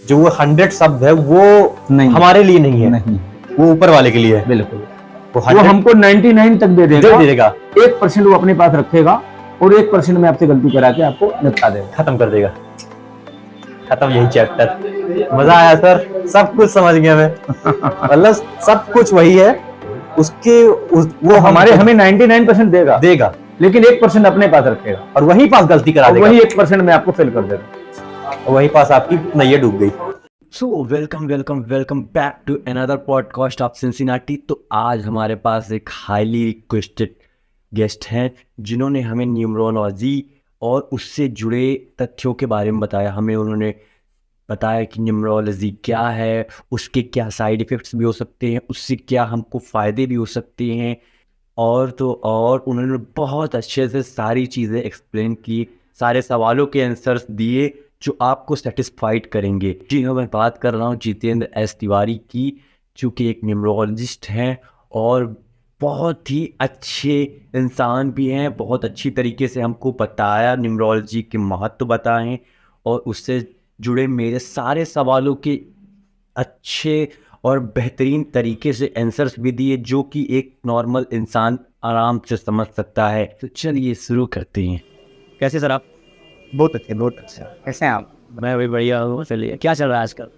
जो वो 100 शब्द है वो नहीं, हमारे लिए नहीं है, नहीं, वो ऊपर वाले के लिए है। बिल्कुल। वो वो हमको 99 तक दे देगा, दे देगा, 1% वो अपने पास रखेगा और 1% में आपसे गलती करा के आपको निपटा देगा, खत्म कर देगा, खत्म यही चैप्टर। मजा आया सर, सब कुछ समझ गया मैं। मतलब सब कुछ वही है उसके वो हमें 99% देगा, लेकिन 1% अपने पास रखेगा और वही पास गलती करा देगा, वही 1% में आपको फेल कर देगा, वही पास आपकी नैया डूब गई। So welcome back to another podcast of Cincinnati. तो आज हमारे पास एक हाईली रिक्वेस्टेड गेस्ट हैं जिन्होंने हमें न्यूमरोलॉजी और उससे जुड़े तथ्यों के बारे में बताया। हमें उन्होंने बताया कि न्यूमरोलॉजी क्या है, उसके क्या साइड इफ़ेक्ट्स भी हो सकते हैं, उससे क्या हमको फ़ायदे भी हो सकते हैं, और तो और उन्होंने बहुत अच्छे से सारी चीज़ें एक्सप्लेन की, सारे सवालों के आंसर्स दिए जो आपको सेटिस्फाइड करेंगे। जी हाँ, मैं बात कर रहा हूँ जितेंद्र एस तिवारी की, जो कि एक न्यूमरोलॉजिस्ट हैं और बहुत ही अच्छे इंसान भी हैं। बहुत अच्छी तरीके से हमको बताया, न्यूमरोलॉजी के महत्व बताएं और उससे जुड़े मेरे सारे सवालों के अच्छे और बेहतरीन तरीके से आंसर्स भी दिए, जो कि एक नॉर्मल इंसान आराम से समझ सकता है। तो चलिए शुरू करते हैं। कैसे सर आप? बहुत अच्छे, बहुत अच्छा। कैसे हैं आप? मैं भी बढ़िया हूँ। चलिए, क्या चल रहा है आजकल?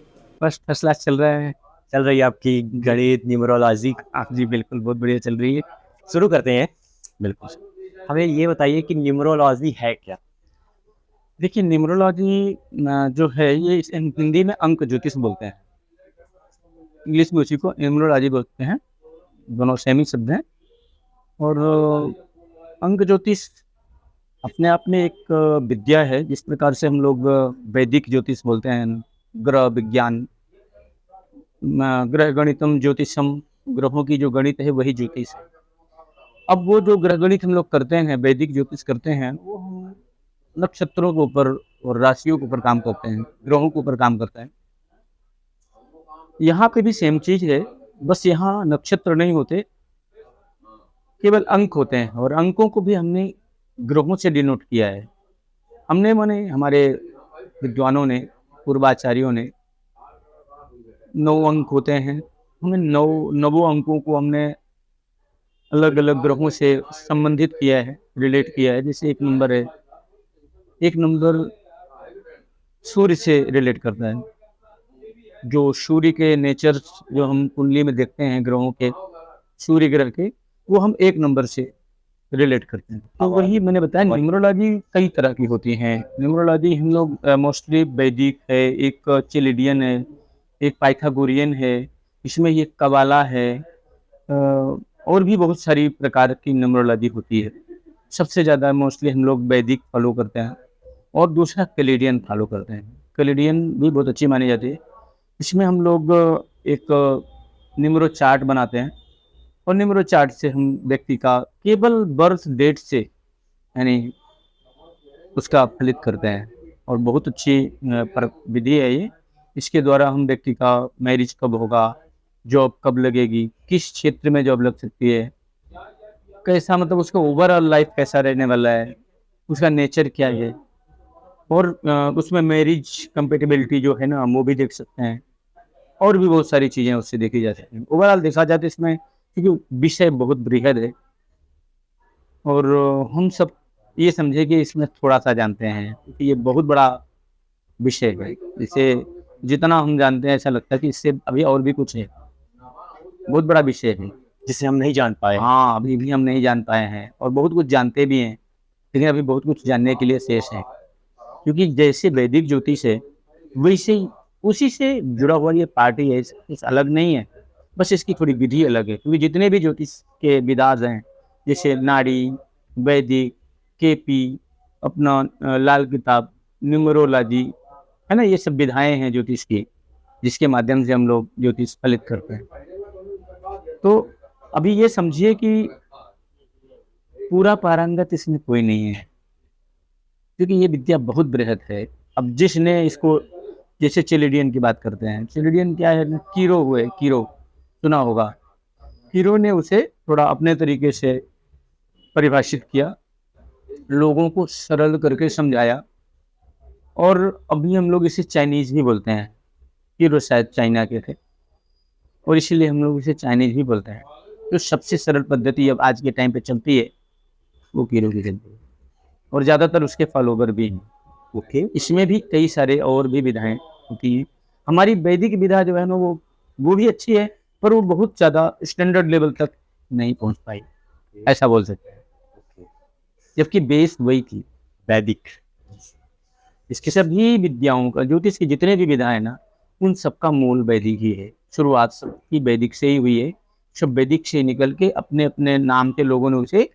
बस फर्स्ट क्लास चल रहा है। चल रही है आपकी गणित न्यूमरोलॉजी? आप जी बिल्कुल, बहुत बढ़िया चल रही है। शुरू करते हैं। बिल्कुल। हमें ये बताइए कि न्यूमरोलॉजी है क्या? देखिए, न्यूमरोलॉजी जो है ये हिंदी में अंक ज्योतिष बोलते हैं, इंग्लिश में उसी को न्यूमरोलॉजी बोलते हैं, दोनों सेम ही शब्द हैं। और अंक ज्योतिष अपने आप में एक विद्या है, जिस प्रकार से हम लोग वैदिक ज्योतिष बोलते हैं, ग्रह विज्ञान, ग्रह गणितम ज्योतिषम, ग्रहों की जो गणित है वही ज्योतिष है। अब वो जो ग्रह गणित हम लोग करते हैं, वैदिक ज्योतिष करते हैं, वो हम नक्षत्रों के ऊपर और राशियों के ऊपर काम करते हैं, ग्रहों के ऊपर काम करते हैं। यहाँ पे भी सेम चीज है, बस यहाँ नक्षत्र नहीं होते, केवल अंक होते हैं, और अंकों को भी हमने ग्रहों से डिनोट किया है। हमने माने हमारे विद्वानों ने, पूर्वाचार्यों ने 9 अंक होते हैं, हमें 9 अंकों को हमने अलग अलग ग्रहों से संबंधित किया है, रिलेट किया है। जैसे एक नंबर सूर्य से रिलेट करता है, जो सूर्य के नेचर जो हम कुंडली में देखते हैं ग्रहों के, सूर्य ग्रह के, वो हम 1 नंबर से रिलेट करते हैं। तो वही मैंने बताया, न्यूमरोलॉजी कई तरह की होती हैं। न्यूमरोलॉजी हम लोग मोस्टली वैदिक है, एक चिलिडियन है, एक पाइथागोरियन है, इसमें ये कबाला है, और भी बहुत सारी प्रकार की न्यूमरोलॉजी होती है। सबसे ज़्यादा मोस्टली हम लोग वैदिक फॉलो करते हैं, और दूसरा कैलेडियन फॉलो करते हैं। कैलेडियन भी बहुत अच्छी मानी जाती है। इसमें हम लोग एक न्यूमरो चार्ट बनाते हैं, और न्यूमरो चार्ट से हम व्यक्ति का केवल बर्थ डेट से यानी उसका फलित करते हैं, और बहुत अच्छी विधि है ये। इसके द्वारा हम व्यक्ति का मैरिज कब होगा, जॉब कब लगेगी, किस क्षेत्र में जॉब लग सकती है, कैसा मतलब उसका ओवरऑल लाइफ कैसा रहने वाला है, उसका नेचर क्या है, और उसमें मैरिज कंपेटेबिलिटी जो है ना वो भी देख सकते हैं, और भी बहुत सारी चीज़ें उससे देखी जा सकती हैं। ओवरऑल देखा जाए तो इसमें, क्योंकि विषय बहुत बृहद है, और हम सब ये समझे कि इसमें थोड़ा सा जानते हैं, क्योंकि ये बहुत बड़ा विषय है। इसे जितना हम जानते हैं ऐसा लगता है कि इससे अभी और भी कुछ है, बहुत बड़ा विषय है जिसे हम नहीं जान पाए। हाँ, अभी भी हम नहीं जान पाए हैं, और बहुत कुछ जानते भी हैं, लेकिन अभी बहुत कुछ जानने के लिए शेष है। क्योंकि जैसे वैदिक ज्योतिष है, वैसे ही उसी से जुड़ा हुआ ये पार्टी है, इस अलग नहीं है, बस इसकी थोड़ी विधि अलग है। क्योंकि जितने भी ज्योतिष के विदाज हैं, जैसे नाड़ी, वैदिक, केपी, अपना लाल किताब, न्यूमरोलॉजी, है ना, ये सब विधाएं हैं ज्योतिष की, जिसके माध्यम से हम लोग ज्योतिष फलित करते हैं। तो अभी ये समझिए कि पूरा पारंगत इसमें कोई नहीं है, क्योंकि ये विद्या बहुत बृहद है। अब जिसने इसको, जैसे चिलिडियन की बात करते हैं, चिलिडियन क्या है, कीरो हुए, कीरो सुना होगा, कीरो ने उसे थोड़ा अपने तरीके से परिभाषित किया, लोगों को सरल करके समझाया, और अभी हम लोग इसे चाइनीज भी बोलते हैं, कीरो शायद चाइना के थे और इसीलिए हम लोग इसे चाइनीज भी बोलते हैं। तो सबसे सरल पद्धति अब आज के टाइम पे चलती है वो कीरो की चलती है और ज़्यादातर उसके फॉलोवर भी हैं। ओके। इसमें भी कई सारे और भी विधाएं होती हैं। हमारी वैदिक विधा जो है ना वो भी अच्छी है, पर वो बहुत ज़्यादा स्टैंडर्ड लेवल तक नहीं पहुंच पाई, ऐसा बोल सकते हैं। जबकि बेस वही थी वैदिक। इसके सभी विद्याओं का, ज्योतिष की जितने भी विधा है ना, उन सबका मूल वैदिक ही है। शुरुआत सबकी वैदिक से ही हुई है। सब वैदिक से निकल के अपने अपने नाम के लोगों ने उसे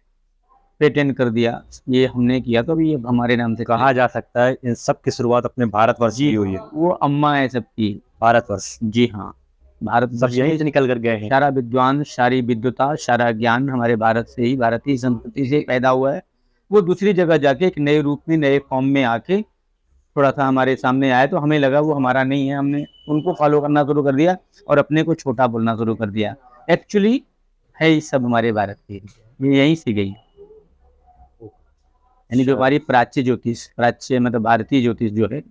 पेटेंट कर दिया, ये हमने किया तो अभी ये हमारे नाम से कहा जा सकता है इन सब की शुरुआत अपने भारतवर्ष जी की हुई है। वो अम्मा है सबकी। भारतवर्ष, जी हाँ, भारत सब यहीं से निकल कर गए हैं। सारा विद्वान, सारी विद्वता, सारा ज्ञान हमारे भारत से ही, भारतीय संस्कृति से पैदा हुआ है। वो दूसरी जगह जाके एक नए रूप में, नए फॉर्म में आके थोड़ा सा हमारे सामने आया तो हमें लगा वो हमारा नहीं है, हमने उनको फॉलो करना शुरू कर दिया और अपने को छोटा बोलना शुरू कर दिया। एक्चुअली है ये सब हमारे भारत की, ये यहीं से गई। यानी जो हमारी प्राच्य ज्योतिष, प्राच्य मतलब भारतीय ज्योतिष जो है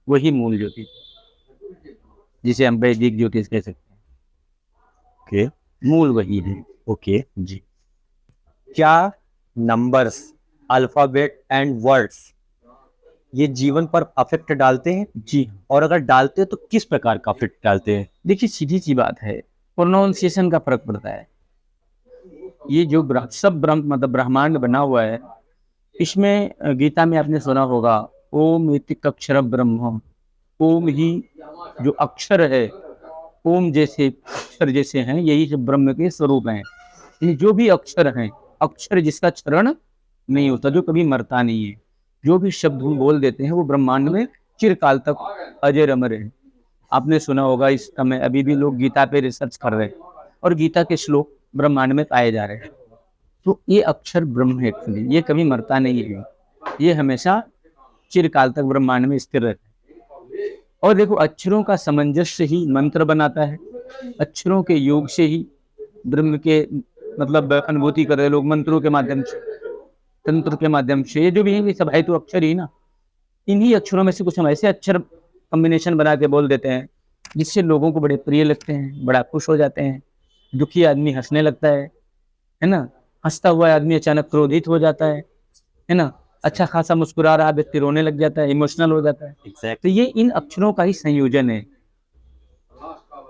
वही मूल ज्योतिष, जिसे हम वैदिक ज्योतिष कह सकते हैं। ओके। मूल वही है। ओके। जी। क्या नंबर्स, अल्फाबेट एंड वर्ड्स ये जीवन पर अफेक्ट डालते हैं? जी, और अगर डालते हैं तो किस प्रकार का अफेक्ट डालते हैं? देखिए सीधी सी बात है, प्रोनाउंसिएशन का फर्क पड़ता है। ये जो सब ब्रह्म मतलब ब्रह्मांड बना हुआ है, इसमें गीता में आपने सुना होगा, ओम इति अक्षर ब्रह्म। ओम ही जो अक्षर है, ओम जैसे अक्षर जैसे हैं, यही जो ब्रह्म के स्वरूप हैं। ये जो भी अक्षर हैं, अक्षर जिसका क्षरण नहीं होता, जो कभी मरता नहीं है, जो भी शब्द हम बोल देते हैं वो ब्रह्मांड में चिरकाल तक अजर अमर है। आपने सुना होगा इस समय अभी भी लोग गीता पे रिसर्च कर रहे हैं और गीता के श्लोक ब्रह्मांड में पाए जा रहे हैं। तो ये अक्षर ब्रह्म है एक्चुअली, ये कभी मरता नहीं है, ये हमेशा चिरकाल तक ब्रह्मांड में स्थिर रहता है। और देखो अक्षरों का सामंजस्य ही मंत्र बनाता है। अक्षरों के योग से ही ब्रह्म के मतलब अनुभूति कर रहे लोग, मंत्रों के माध्यम से, तंत्र के माध्यम से, ये जो भी है ये सब है तो अक्षर ही ना। इन्हीं अक्षरों में से कुछ हम ऐसे अक्षर कॉम्बिनेशन बना के बोल देते हैं जिससे लोगों को बड़े प्रिय लगते हैं, बड़ा खुश हो जाते हैं। दुखी आदमी हंसने लगता है ना, हंसता हुआ आदमी अचानक क्रोधित हो जाता है ना, अच्छा खासा मुस्कुरा रहा व्यक्ति रोने लग जाता है, इमोशनल हो जाता है। Exactly. तो ये इन अक्षरों का ही संयोजन है।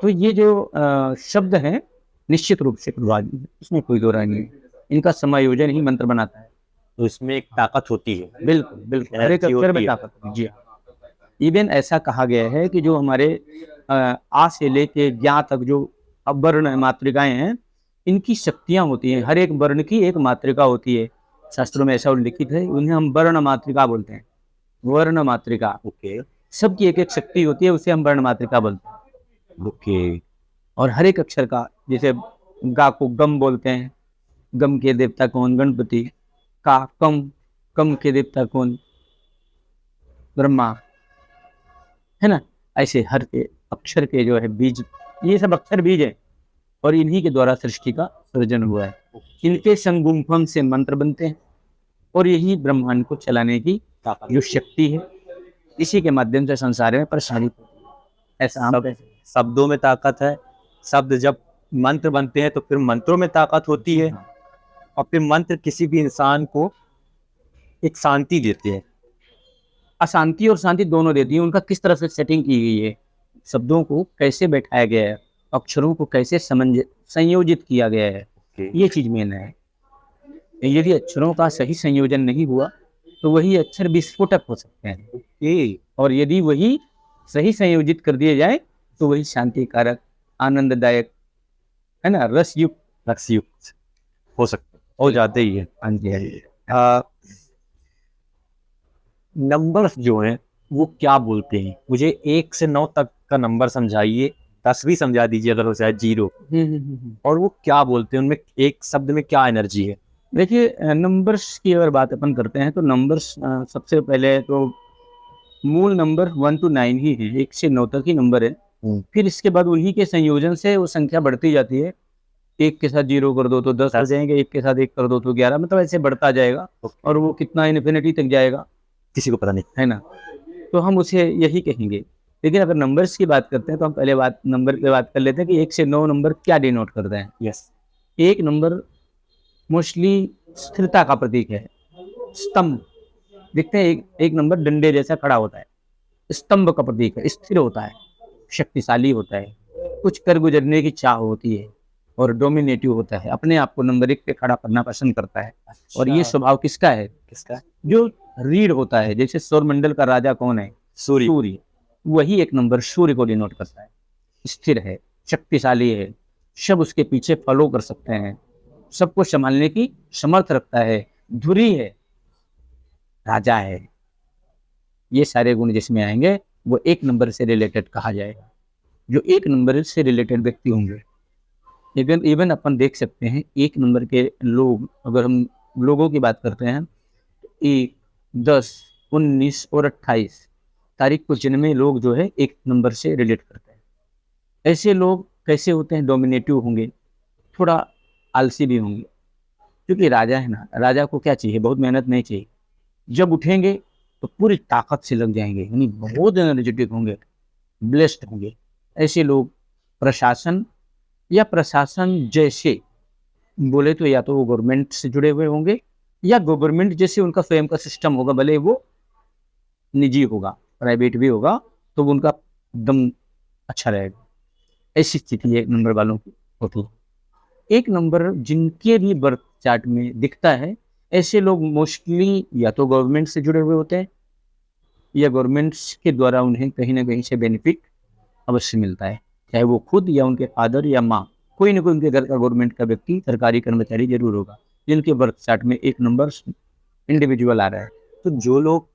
तो ये जो शब्द हैं निश्चित रूप से प्रभावी है, इसमें कोई दो राय नहीं है। इनका समायोजन ही मंत्र बनाता है। तो इसमें एक ताकत होती है। बिल्कुल बिल्कुल, हर एक Energy अक्षर में होती है। ताकत है। जी हाँ, इवन ऐसा कहा गया है कि जो हमारे आ से लेके ज्ञा तक जो वर्ण मातृकाएं हैं, इनकी शक्तियां होती हैं। हर एक वर्ण की एक मातृका होती है, शास्त्रों में ऐसा उल्लिखित है, उन्हें हम वर्ण मातृका बोलते हैं। वर्ण मातृका, ओके। सबकी एक एक शक्ति होती है, उसे हम वर्ण मातृका बोलते हैं। ओके। और हर एक अक्षर का, जैसे गा को गम बोलते हैं, गम के देवता कौन? गणपति। का कम, कम के देवता कौन? ब्रह्मा, है ना। ऐसे हर के अक्षर के जो है बीज, ये सब अक्षर बीज है और इन्हीं के द्वारा सृष्टि का सृजन हुआ है। इनके संगुम्फन से मंत्र बनते हैं और यही ब्रह्मांड को चलाने की जो शक्ति है, इसी के माध्यम से संसार में प्रसारित होती है। ऐसा हम कह सकते हैं। शब्दों में ताकत है। शब्द जब मंत्र बनते हैं तो फिर मंत्रों में ताकत होती है और फिर मंत्र किसी भी इंसान को एक शांति देते हैं। अशांति और शांति दोनों देती है। उनका किस तरह से सेटिंग की गई है, शब्दों को कैसे बैठाया गया है, अक्षरों को कैसे संयोजित किया गया है, ये चीज मेन है। यदि अक्षरों का सही संयोजन नहीं हुआ तो वही अक्षर विस्फोटक हो सकते हैं, और यदि वही सही संयोजित कर दिए जाए तो वही शांतिकारक, आनंददायक, है ना, रसयुक्त हो सकते, हो जाते ही है। हाँ जी, हाँ जी। नंबर्स जो हैं वो क्या बोलते हैं? मुझे 1 से 9 तक का नंबर समझाइए, 10 भी समझा दीजिए अगर हो जाए, 0। और वो क्या बोलते हैं, उनमें एक शब्द में क्या एनर्जी है? देखिए नंबर्स की अगर बात अपन करते हैं तो नंबर्स सबसे पहले तो मूल नंबर 1 to 9 ही है, 1 से 9 तक ही नंबर है। फिर इसके बाद उन्हीं के संयोजन से वो संख्या बढ़ती जाती है। 1 के साथ 0 कर दो तो 10 हो जाएंगे, 1 के साथ 1 कर दो तो 11, मतलब ऐसे बढ़ता जाएगा और वो कितना इन्फिनिटी तक जाएगा किसी को पता नहीं, है ना। तो हम उसे यही कहेंगे लेकिन अगर नंबर्स की बात करते हैं तो हम पहले नंबर पे बात कर लेते हैं कि 1 से 9 नंबर क्या डिनोट करते हैं। यस। एक नंबर मोस्टली स्थिरता का प्रतीक है, स्तंभ। देखते हैं एक नंबर डंडे जैसा खड़ा होता है, स्तंभ का प्रतीक है, स्थिर होता है, शक्तिशाली होता है, कुछ कर गुजरने की चाह होती है और डोमिनेटिव होता है, अपने आप को नंबर 1 पे खड़ा करना पसंद करता है। और ये स्वभाव किसका है? किसका? जो रीढ़ होता है, जैसे सौरमंडल का राजा कौन है? सूर्य। सूर्य। वही एक नंबर सूर्य को डिनोट करता है। स्थिर है, शक्तिशाली है, सब उसके पीछे फॉलो कर सकते हैं, सबको संभालने की समर्थ रखता है, धुरी है, राजा है। ये सारे गुण जिसमें आएंगे वो एक नंबर से रिलेटेड कहा जाएगा। जो एक नंबर से रिलेटेड व्यक्ति होंगे, इवन अपन देख सकते हैं एक नंबर के लोग, अगर हम लोगों की बात करते हैं, 1, 10, 19 और 28 तारीख को जन्मे लोग जो है एक नंबर से रिलेट करते हैं। ऐसे लोग कैसे होते हैं? डोमिनेटिव होंगे, थोड़ा आलसी भी होंगे, क्योंकि राजा है ना, राजा को क्या चाहिए? बहुत मेहनत नहीं चाहिए। जब उठेंगे तो पूरी ताकत से लग जाएंगे, यानी बहुत एनर्जेटिक होंगे, ब्लेस्ड होंगे। ऐसे लोग प्रशासन या प्रशासन जैसे बोले तो या तो वो गवर्नमेंट से जुड़े हुए होंगे या गवर्नमेंट जैसे उनका स्वयं का सिस्टम होगा, भले वो निजी होगा, प्राइवेट भी होगा, तो उनका एकदम अच्छा रहेगा। ऐसी स्थिति एक नंबर वालों की होती है। एक नंबर जिनके भी बर्थ चार्ट में दिखता है, ऐसे लोग मोस्टली या तो गवर्नमेंट से जुड़े हुए होते हैं या गवर्नमेंट के द्वारा उन्हें कहीं ना कहीं से बेनिफिट अवश्य मिलता है, चाहे वो खुद या उनके फादर या माँ, कोई ना कोई उनके घर का गवर्नमेंट का व्यक्ति, सरकारी कर्मचारी जरूर होगा जिनके बर्थ चार्ट में एक नंबर इंडिविजुअल आ रहा है। तो जो लोग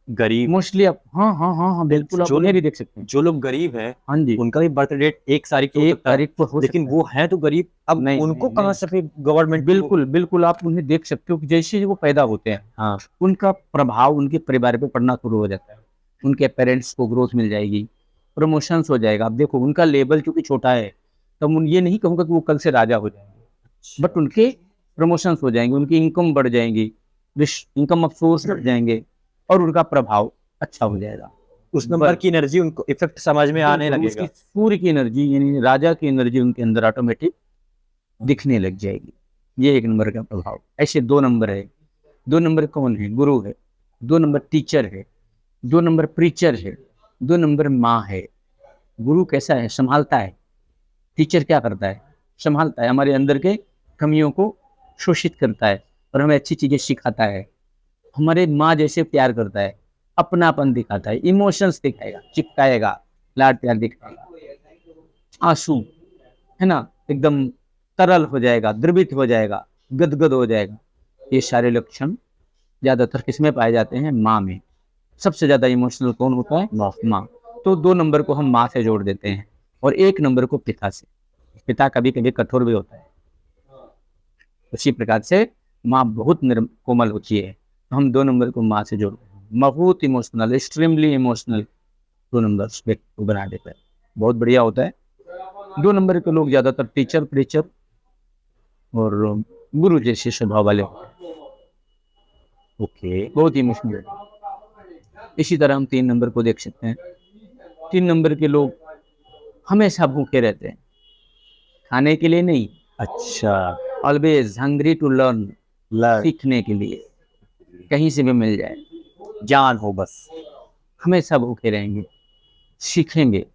गरीब, मोस्टली आप हाँ बिल्कुल, आप जो उन्हें भी देख सकते हैं। जो लोग गरीब हैं, हाँ जी, उनका भी बर्थ डेट 1 तारीख को हो एक सकता है, तारीख को हो लेकिन सकता है। वो है तो गरीब। अब नहीं, उनको नहीं, कहाँ नहीं। से फिर गवर्नमेंट? बिल्कुल आप उन्हें देख सकते हो कि जैसे वो पैदा होते हैं, हाँ, उनका प्रभाव उनके परिवार पे पड़ना शुरू हो जाता है। उनके पेरेंट्स को ग्रोथ मिल जाएगी, प्रमोशंस हो जाएगा। अब देखो उनका लेवल चूंकि छोटा है, तब ये नहीं कहूँगा कि वो कल से राजा हो जाएंगे, बट उनके प्रमोशंस हो जाएंगे, उनकी इनकम बढ़ जाएंगी, इनकम ऑफ सोर्स बढ़ जाएंगे और उनका प्रभाव अच्छा हो जाएगा। उस नंबर की एनर्जी उनको इफेक्ट समझ में आने लगेगा। सूर्य की एनर्जी यानी राजा की एनर्जी उनके अंदर ऑटोमेटिक दिखने लग जाएगी। ये एक नंबर का प्रभाव। ऐसे 2 नंबर है। 2 नंबर कौन है? गुरु है। 2 नंबर टीचर है। 2 नंबर प्रीचर है। 2 नंबर माँ है। गुरु कैसा है? संभालता है। टीचर क्या करता है? संभालता है, हमारे अंदर के कमियों को शोषित करता है और हमें अच्छी चीजें सिखाता है। हमारे माँ जैसे प्यार करता है, अपनापन दिखाता है, इमोशंस दिखाएगा, चिपकाएगा, लाड प्यार दिखाएगा, आंसू है ना, एकदम तरल हो जाएगा, द्रवित हो जाएगा, गदगद हो जाएगा। ये सारे लक्षण ज्यादातर किसमें पाए जाते हैं? माँ में। सबसे ज्यादा इमोशनल कौन होता है? माँ। तो 2 नंबर को हम माँ से जोड़ देते हैं और 1 नंबर को पिता से। पिता कभी कभी कठोर भी होता है। उसी प्रकार से माँ बहुत कोमल होती है, तो हम 2 नंबर को माँ से जोड़ते हैं। बहुत इमोशनल, एक्सट्रीमली इमोशनल 2 नंबर व्यक्ति को बना देता है, बहुत बढ़िया होता है। 2 नंबर के लोग ज्यादातर टीचर, प्रीचर और गुरु जैसे स्वभाव वाले होते हैं। ओके, बहुत इमोशनल। इसी तरह हम 3 नंबर को देख सकते हैं। 3 नंबर के लोग हमेशा भूखे रहते हैं, खाने के लिए नहीं। अच्छा, ऑलवेज हंग्री टू लर्न, सीखने के लिए, कहीं से भी मिल जाए, ज्ञान हो बस। हमेशा भूखे रहेंगे, सीखेंगे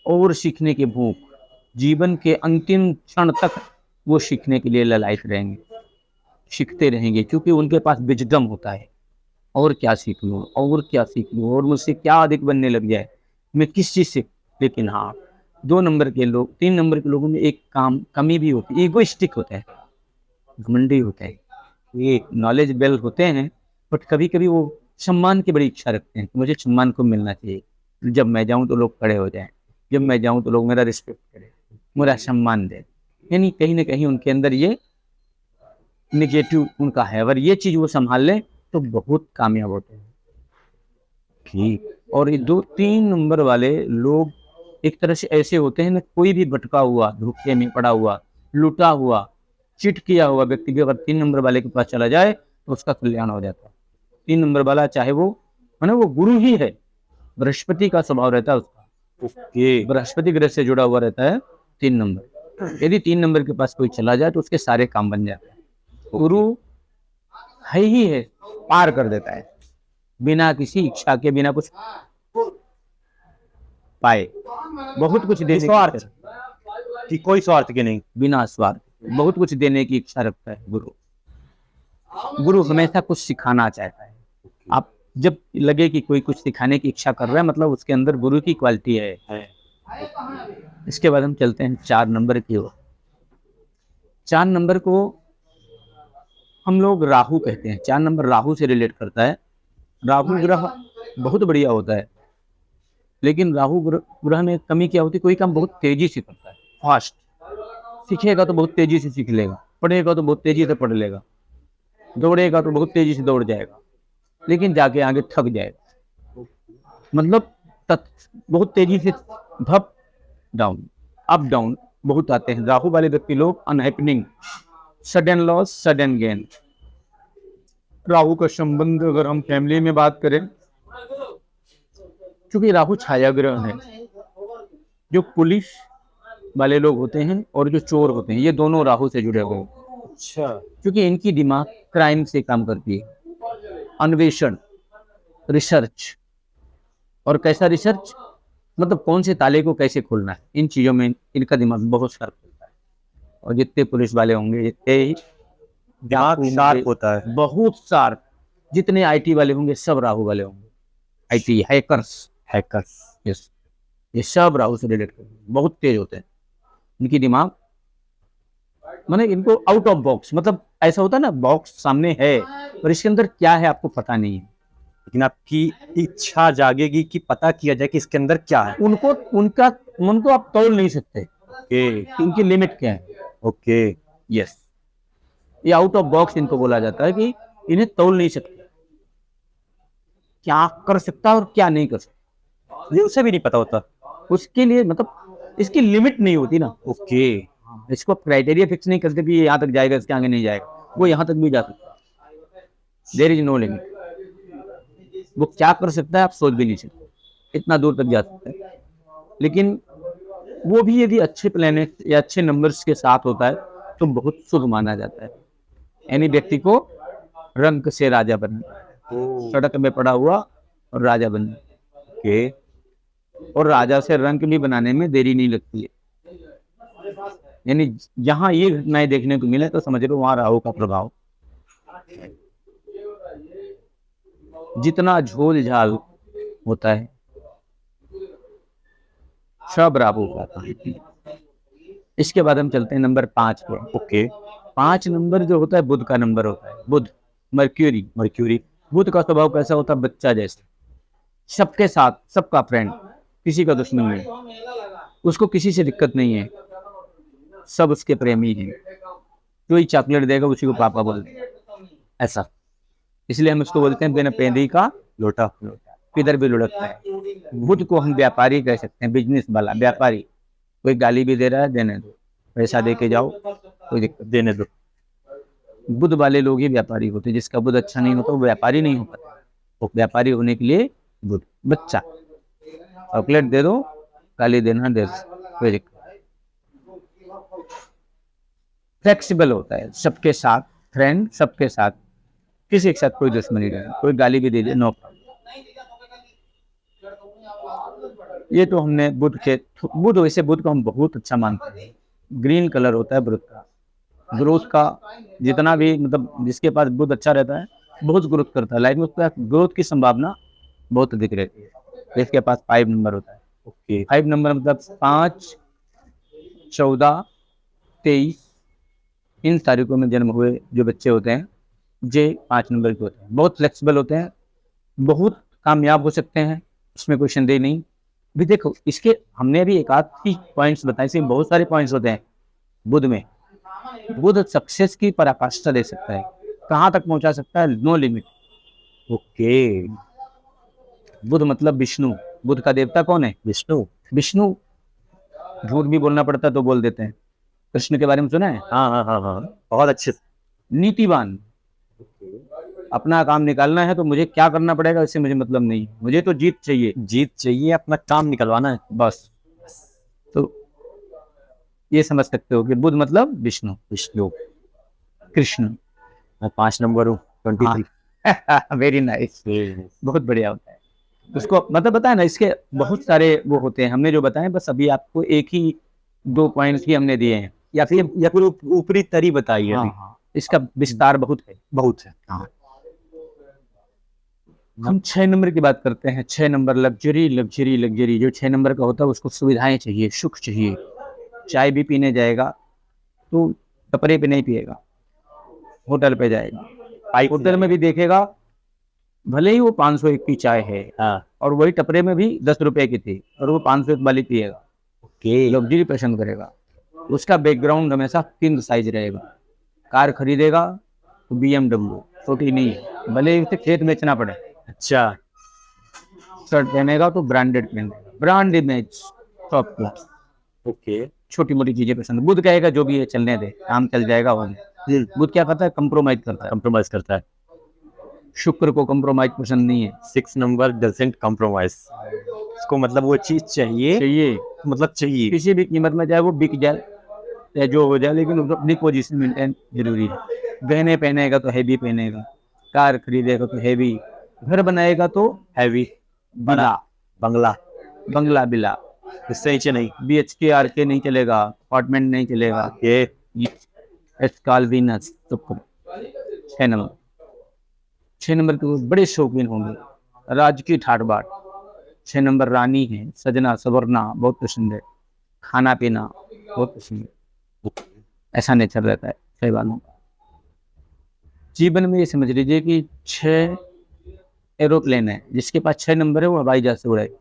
और सीखने की भूख, जीवन के अंतिम क्षण तक वो सीखने के लिए ललायत रहेंगे, सीखते रहेंगे, क्योंकि उनके पास विजडम होता है। और क्या सीख लूँ, और क्या सीख लूँ, और मुझसे क्या अधिक बनने लग जाए, मैं किस चीज़ से। लेकिन हाँ, 2 नंबर के लोग, 3 नंबर के लोगों में एक कमी भी होती है, ईगोइस्टिक होता है, घमंडी होता है। ये नॉलेज बेल होते हैं, बट कभी कभी वो सम्मान की बड़ी इच्छा रखते हैं, मुझे सम्मान को मिलना चाहिए, जब मैं जाऊं तो लोग खड़े हो जाएं, जब मैं जाऊं तो लोग मेरा रिस्पेक्ट करें, मेरा सम्मान दें। यानी कहीं ना कहीं उनके अंदर ये निगेटिव उनका है। अगर ये चीज वो संभाल लें तो बहुत कामयाब होते हैं। ठीक। और ये 2-3 नंबर वाले लोग एक तरह से ऐसे होते हैं ना, कोई भी भटका हुआ, धोखे में पड़ा हुआ, लूटा हुआ, चिट किया हुआ व्यक्ति भी अगर 3 नंबर वाले के पास चला जाए तो उसका कल्याण हो जाता है। 3 नंबर वाला चाहे वो माने वो गुरु ही है, बृहस्पति का स्वभाव रहता है उसका, ओके। बृहस्पति ग्रह से जुड़ा हुआ रहता है 3 नंबर। यदि 3 नंबर के पास कोई चला जाए तो उसके सारे काम बन जाते हैं। गुरु है ही है, पार कर देता है बिना किसी इच्छा के, बिना कुछ पाए, बहुत कुछ देने स्वार्थ कि कोई स्वार्थ के नहीं, बिना स्वार्थ, बहुत कुछ देने की इच्छा रखता है गुरु। गुरु हमेशा कुछ सिखाना चाहता है। आप जब लगे कि कोई कुछ सिखाने की इच्छा कर रहा है, मतलब उसके अंदर गुरु की क्वालिटी है। इसके बाद हम चलते हैं 4 नंबर की ओर। 4 नंबर को हम लोग राहु कहते हैं। 4 नंबर राहु से रिलेट करता है। राहु ग्रह बहुत बढ़िया होता है, लेकिन राहु ग्रह में कमी क्या होती है, कोई काम बहुत तेजी से करता है, फास्ट। सीखेगा तो बहुत तेजी से सीख लेगा, पढ़ेगा तो बहुत तेजी से पढ़ लेगा, दौड़ेगा तो बहुत तेजी से दौड़ जाएगा, लेकिन जाके आगे थक जाएगा। मतलब बहुत तेजी से धप डाउन, अप डाउन बहुत आते हैं। राहु वाले व्यक्ति लोग unhappening, sudden loss, sudden gain. Rahu का संबंध अगर हम फैमिली में बात करें, क्योंकि राहु छाया ग्रह है, जो पुलिस वाले लोग होते हैं और जो चोर होते हैं, ये दोनों राहु से जुड़े हुए हैं। अच्छा। क्योंकि इनकी दिमाग क्राइम से काम करती है, अन्वेषण, रिसर्च। और कैसा रिसर्च, मतलब कौन से ताले को कैसे खोलना है, इन चीजों में इनका दिमाग बहुत शार्प होता है। और जितने पुलिस वाले होंगे, जितने दिमाग शार्प होता है, बहुत शार्प, जितने आईटी वाले होंगे सब राहु वाले होंगे। आईटी हैकर्स, यस, ये सब राहु से रिलेट करते हैं, बहुत तेज होते हैं। इनकी दिमाग, माने इनको आउट ऑफ बॉक्स, मतलब ऐसा होता है ना, बॉक्स सामने है और इसके अंदर क्या है आपको पता नहीं है, लेकिन आपकी इच्छा जागेगी कि पता किया जाए कि इसके अंदर क्या है। उनको आप तोड़ नहीं सकते। ओके। इनकी लिमिट क्या है। ओके। यस, ये आउट ऑफ बॉक्स इनको बोला जाता है कि इन्हें तोड़ नहीं सकते, क्या कर सकता है और क्या नहीं कर सकता, ये उसे भी नहीं पता होता। उसके लिए मतलब इसकी लिमिट नहीं होती ना। ओके। इसको क्राइटेरिया फिक्स नहीं करते कि ये यहाँ तक जाएगा, इसके आगे नहीं जाएगा, वो यहाँ तक भी जा सकता है। There is no limit. वो क्या कर सकता है आप सोच भी नहीं सकते, इतना दूर तक जा सकता है। लेकिन वो भी यदि अच्छे प्लेनेट या अच्छे नंबर्स के साथ होता है तो बहुत शुभ माना जाता है। यानी व्यक्ति को रंक से राजा बनना, सड़क में पड़ा हुआ और राजा बनना। ओके। और राजा से रंक भी बनाने में देरी नहीं लगती है। यानी जहां ये घटनाएं देखने को मिले तो समझ लो वहां राहु का प्रभाव। जितना झोल झाल होता है सब राहु का है। इसके बाद हम चलते हैं नंबर 5 पे। ओके। 5 नंबर जो होता है बुध का नंबर होता है। बुध, मर्क्यूरी। बुध का स्वभाव कैसा होता है, बच्चा जैसे, सबके साथ, सबका फ्रेंड, किसी का दुश्मन नहीं, उसको किसी से दिक्कत नहीं है, सब उसके प्रेमी हैं। कोई चॉकलेट देगा उसी को पापा बोलते हैं, ऐसा। इसलिए हम उसको बोलते हैं बिना पेंदी का लोटा, किधर भी लुढ़कता है। बुध को हम व्यापारी कह सकते हैं, बिजनेस वाला व्यापारी। कोई गाली भी दे रहा है, देने दो, पैसा दे के जाओ, कोई दिक्कत, देने दो। बुध वाले लोग ही व्यापारी होते हैं। जिसका बुध अच्छा नहीं होता वो व्यापारी नहीं हो पाता। वो व्यापारी होने के लिए बुध, बच्चा, चॉकलेट दे दो, गाली देना दे दो, कोई दिक्कत। फ्लेक्सिबल होता है, सबके साथ फ्रेंड, सबके साथ, किसी के साथ कोई दुश्मनी नहीं, कोई गाली भी दे दे नो प्रॉब्लम। ये तो हमने बुध वैसे बुध को हम बहुत अच्छा मानते हैं। ग्रीन कलर होता है बुध का। ग्रोथ का जितना भी, मतलब जिसके पास बुध अच्छा रहता है बहुत ग्रोथ करता है लाइफ में, उसका ग्रोथ की संभावना बहुत अधिक रहती है। इसके पास 5 नंबर होता है। ओके। 5 नंबर मतलब 5, 14, 23 इन तारीखों में जन्म हुए जो बच्चे होते हैं, ये 5 नंबर के होते हैं। बहुत फ्लेक्सिबल होते हैं, बहुत कामयाब हो सकते हैं, इसमें कोई संदेह नहीं। भी देखो, इसके हमने अभी एक आध ही पॉइंट्स बताए, इसमें बहुत सारे पॉइंट्स होते हैं बुध में। बुध सक्सेस की पराकाष्ठा दे सकता है, कहाँ तक पहुंचा सकता है, नो लिमिट। ओके। बुध मतलब विष्णु। बुध का देवता कौन है, विष्णु। झूठ भी बोलना पड़ता तो बोल देते हैं। कृष्ण के बारे में सुना है, हाँ, बहुत अच्छे। नीतिवान, अपना काम निकालना है तो मुझे क्या करना पड़ेगा इससे मुझे मतलब नहीं है, मुझे तो जीत चाहिए, जीत चाहिए, अपना काम निकलवाना है बस। तो ये समझ सकते हो कि बुध मतलब विष्णु, विष्णु। कृष्ण। मैं 5 नंबर हूँ, 23। वेरी नाइस, बहुत बढ़िया होता है। उसको मतलब बताया ना, इसके बहुत सारे वो होते हैं, हमने जो बताए बस अभी आपको एक ही 2 पॉइंट्स ही हमने दिए हैं, या फिर ऊपरी तरी बताइए। हाँ, हाँ, इसका विस्तार बहुत है, बहुत है। हाँ। हम 6 नंबर की बात करते हैं। 6 नंबर लग्जरी लग्जरी लग्जरी। जो 6 नंबर का होता है उसको सुविधाएं चाहिए, सुख चाहिए। चाय भी पीने जाएगा तो टपरे पे नहीं पिएगा, होटल पे जाएगा। होटल में भी देखेगा भले ही वो 501 की चाय है, हाँ, और वही टपरे में भी 10 रुपए की थी और वो 501 वाली पिएगा। ओके। लग्जरी पसंद करेगा। उसका बैकग्राउंड हमेशा किंग साइज रहेगा। कार खरीदेगा तो BMW, छोटी नहीं, भले ही उसे खेत बेचना पड़े। अच्छा, शर्ट पहनेगा तो ब्रांडेड पहनेगा, brand image, top class. Okay. छोटी मोटी चीजें पसंद। बुध कहेगा जो भी है चलने दे, काम चल जाएगा। वही बुध क्या करता है, कंप्रोमाइज करता है। कंप्रोमाइज करता है। शुक्र को कंप्रोमाइज पसंद नहीं है। 6 नंबर डजंट कंप्रोमाइज। उसको मतलब वो चीज चाहिए, मतलब चाहिए किसी भी कीमत में, चाहे वो बिक जाए चाहे जो हो जाए, लेकिन उसको अपनी पोजीशन मेंटेन जरूरी है। गहने पहनेगा तो हैवी पहनेगा, कार खरीदेगा तो हैवी, घर बनाएगा तो हैवी, बिला, बंगला, बंगला बिला। इससे नीचे नहीं। BHK RK नहीं चलेगा, अपार्टमेंट नहीं चलेगा। ये एस्कालवीनस तो 6 नंबर। 6 नंबर के बड़े शौकीन होंगे, राज की ठाट बाट। 6 नंबर रानी है, सजना सवरना बहुत पसंद है, खाना पीना बहुत पसंद है। ऐसा नेचर रहता है 6 वालों का। जीवन में ये समझ लीजिए कि 6 एरोप्लेन है, जिसके पास 6 नंबर है वो हवाई जहाज से उड़ाएगा,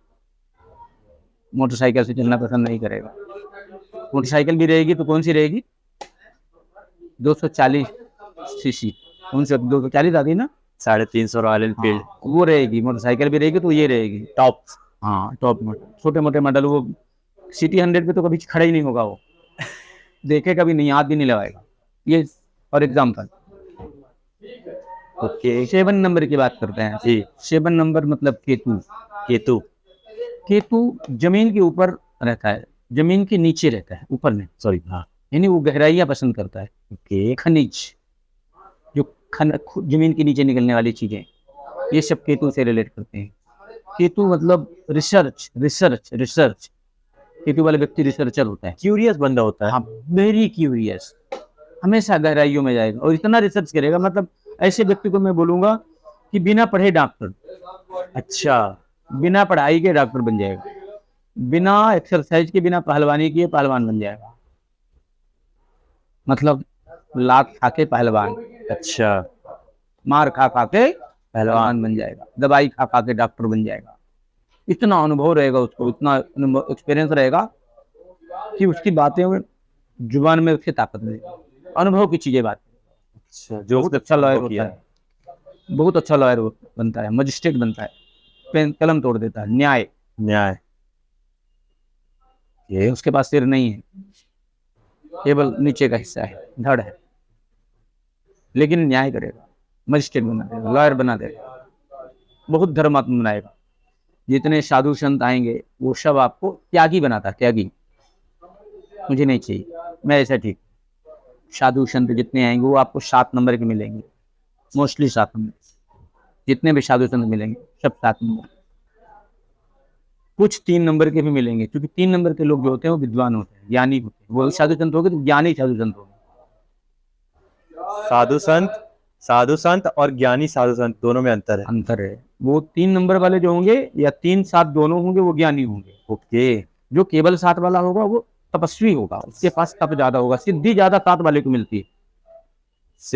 मोटरसाइकिल से चलना पसंद नहीं करेगा। मोटरसाइकिल भी रहेगी तो कौन सी रहेगी, 240 सीसी, कौन सी 240 आती है ना, 350 रॉयल एनफील्ड, वो रहेगी। मोटरसाइकिल भी रहेगी तो ये रहेगी टॉप। हाँ, टॉप मॉडल। छोटे मोटे मॉडल, वो सिटी 100 पे तो कभी खड़ा ही नहीं होगा, वो देखेगा भी नहीं, हाथ भी नहीं लगाएगा। ये फॉर एग्जाम्पल। ओके। 7 नंबर की बात करते हैं जी। 7 नंबर मतलब केतु। केतु, केतु जमीन के ऊपर रहता है, जमीन के नीचे रहता है, ऊपर नहीं, सॉरी, हाँ। यानी वो गहराइयां पसंद करता है। ओके। खनिज, जो जमीन के नीचे निकलने वाली चीजें, ये सब केतु से रिलेट करते हैं। केतु मतलब रिसर्च रिसर्च रिसर्च। केतु वाला व्यक्ति रिसर्चर होता है, क्यूरियस बंदा होता है। हाँ, वेरी क्यूरियस, हमेशा गहराइयों में जाएगा और इतना रिसर्च करेगा। मतलब ऐसे व्यक्ति को मैं बोलूंगा कि बिना पढ़े डॉक्टर, अच्छा, बिना पढ़ाई के डॉक्टर बन जाएगा, बिना एक्सरसाइज के, बिना पहलवानी के पहलवान बन जाएगा। मतलब लात खा के पहलवान, अच्छा, मार खा खा के पहलवान बन जाएगा, दवाई खा खा के डॉक्टर बन जाएगा। इतना अनुभव रहेगा उसको, इतना एक्सपीरियंस रहेगा कि उसकी बातें जुबान में उसकी ताकत रहेगी, अनुभव की चीजें बात। अच्छा, जो बहुत अच्छा लॉयर होता है, बहुत अच्छा लॉयर बनता है, मजिस्ट्रेट बनता है, पेन कलम तोड़ देता है। न्याय, न्याय, ये उसके पास सिर नहीं है, केवल नीचे का हिस्सा है, धड़ है, लेकिन न्याय करेगा, मजिस्ट्रेट बना देगा, लॉयर बना देगा, बहुत धर्मात्मा बनाएगा। जितने साधु संत आएंगे वो सब आपको त्यागी बनाता है। त्यागी मुझे नहीं चाहिए, मैं ऐसा ठीक। साधु संत जितने आएंगे वो आपको 7 नंबर के मिलेंगे, मोस्टली 7 नंबर। जितने भी साधु संत मिलेंगे सब 7 नंबर, कुछ 3 नंबर के भी मिलेंगे, क्योंकि 3 नंबर के लोग जो होते हैं वो विद्वान होते हैं, ज्ञानी होते हैं। वो साधु संत हो गए तो ज्ञानी साधु संत हो गए। साधु संत और ज्ञानी साधु संत दोनों में अंतर है। अंतर है। वो 3 नंबर वाले जो होंगे या 3 7 दोनों होंगे वो ज्ञानी होंगे। ओके। जो केवल 7 वाला होगा वो तपस्वी होगा, उसके पास तप ज्यादा होगा, सिद्धि ज्यादा 7 वाले को मिलती है,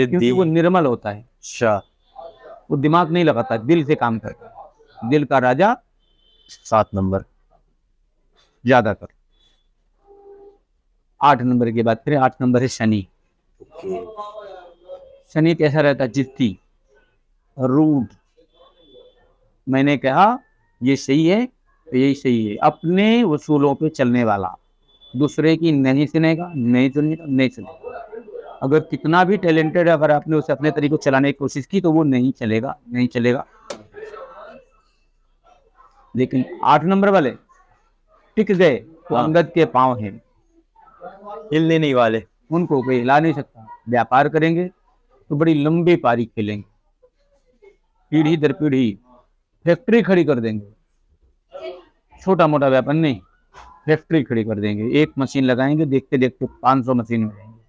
क्योंकि वो निर्मल होता है। अच्छा, वो दिमाग नहीं लगाता, दिल से काम करता है। दिल का राजा 7 नंबर ज्यादातर। 8 नंबर की बात करें, 8 नंबर है शनि। शनि कैसा रहता है, जिद्दी, रूड। मैंने कहा ये सही है तो यही सही है, अपने उसूलों पे चलने वाला, दूसरे की नहीं सुनेगा, नहीं सुनेगा, नहीं सुनेगा। अगर कितना भी टैलेंटेड है, अगर आपने उसे अपने तरीके से चलाने की कोशिश की तो वो नहीं चलेगा, नहीं चलेगा। लेकिन 8 नंबर वाले टिक गए तो अंगद के पांव हैं, हिलने नहीं वाले। उनको कोई हिला नहीं सकता। व्यापार करेंगे तो बड़ी लंबी पारी खेलेंगे, पीढ़ी दर पीढ़ी फैक्ट्री खड़ी कर देंगे। छोटा मोटा व्यापार नहीं, फैक्ट्री खड़ी कर देंगे। एक मशीन लगाएंगे, देखते देखते 500 मशीन हो जाएंगे।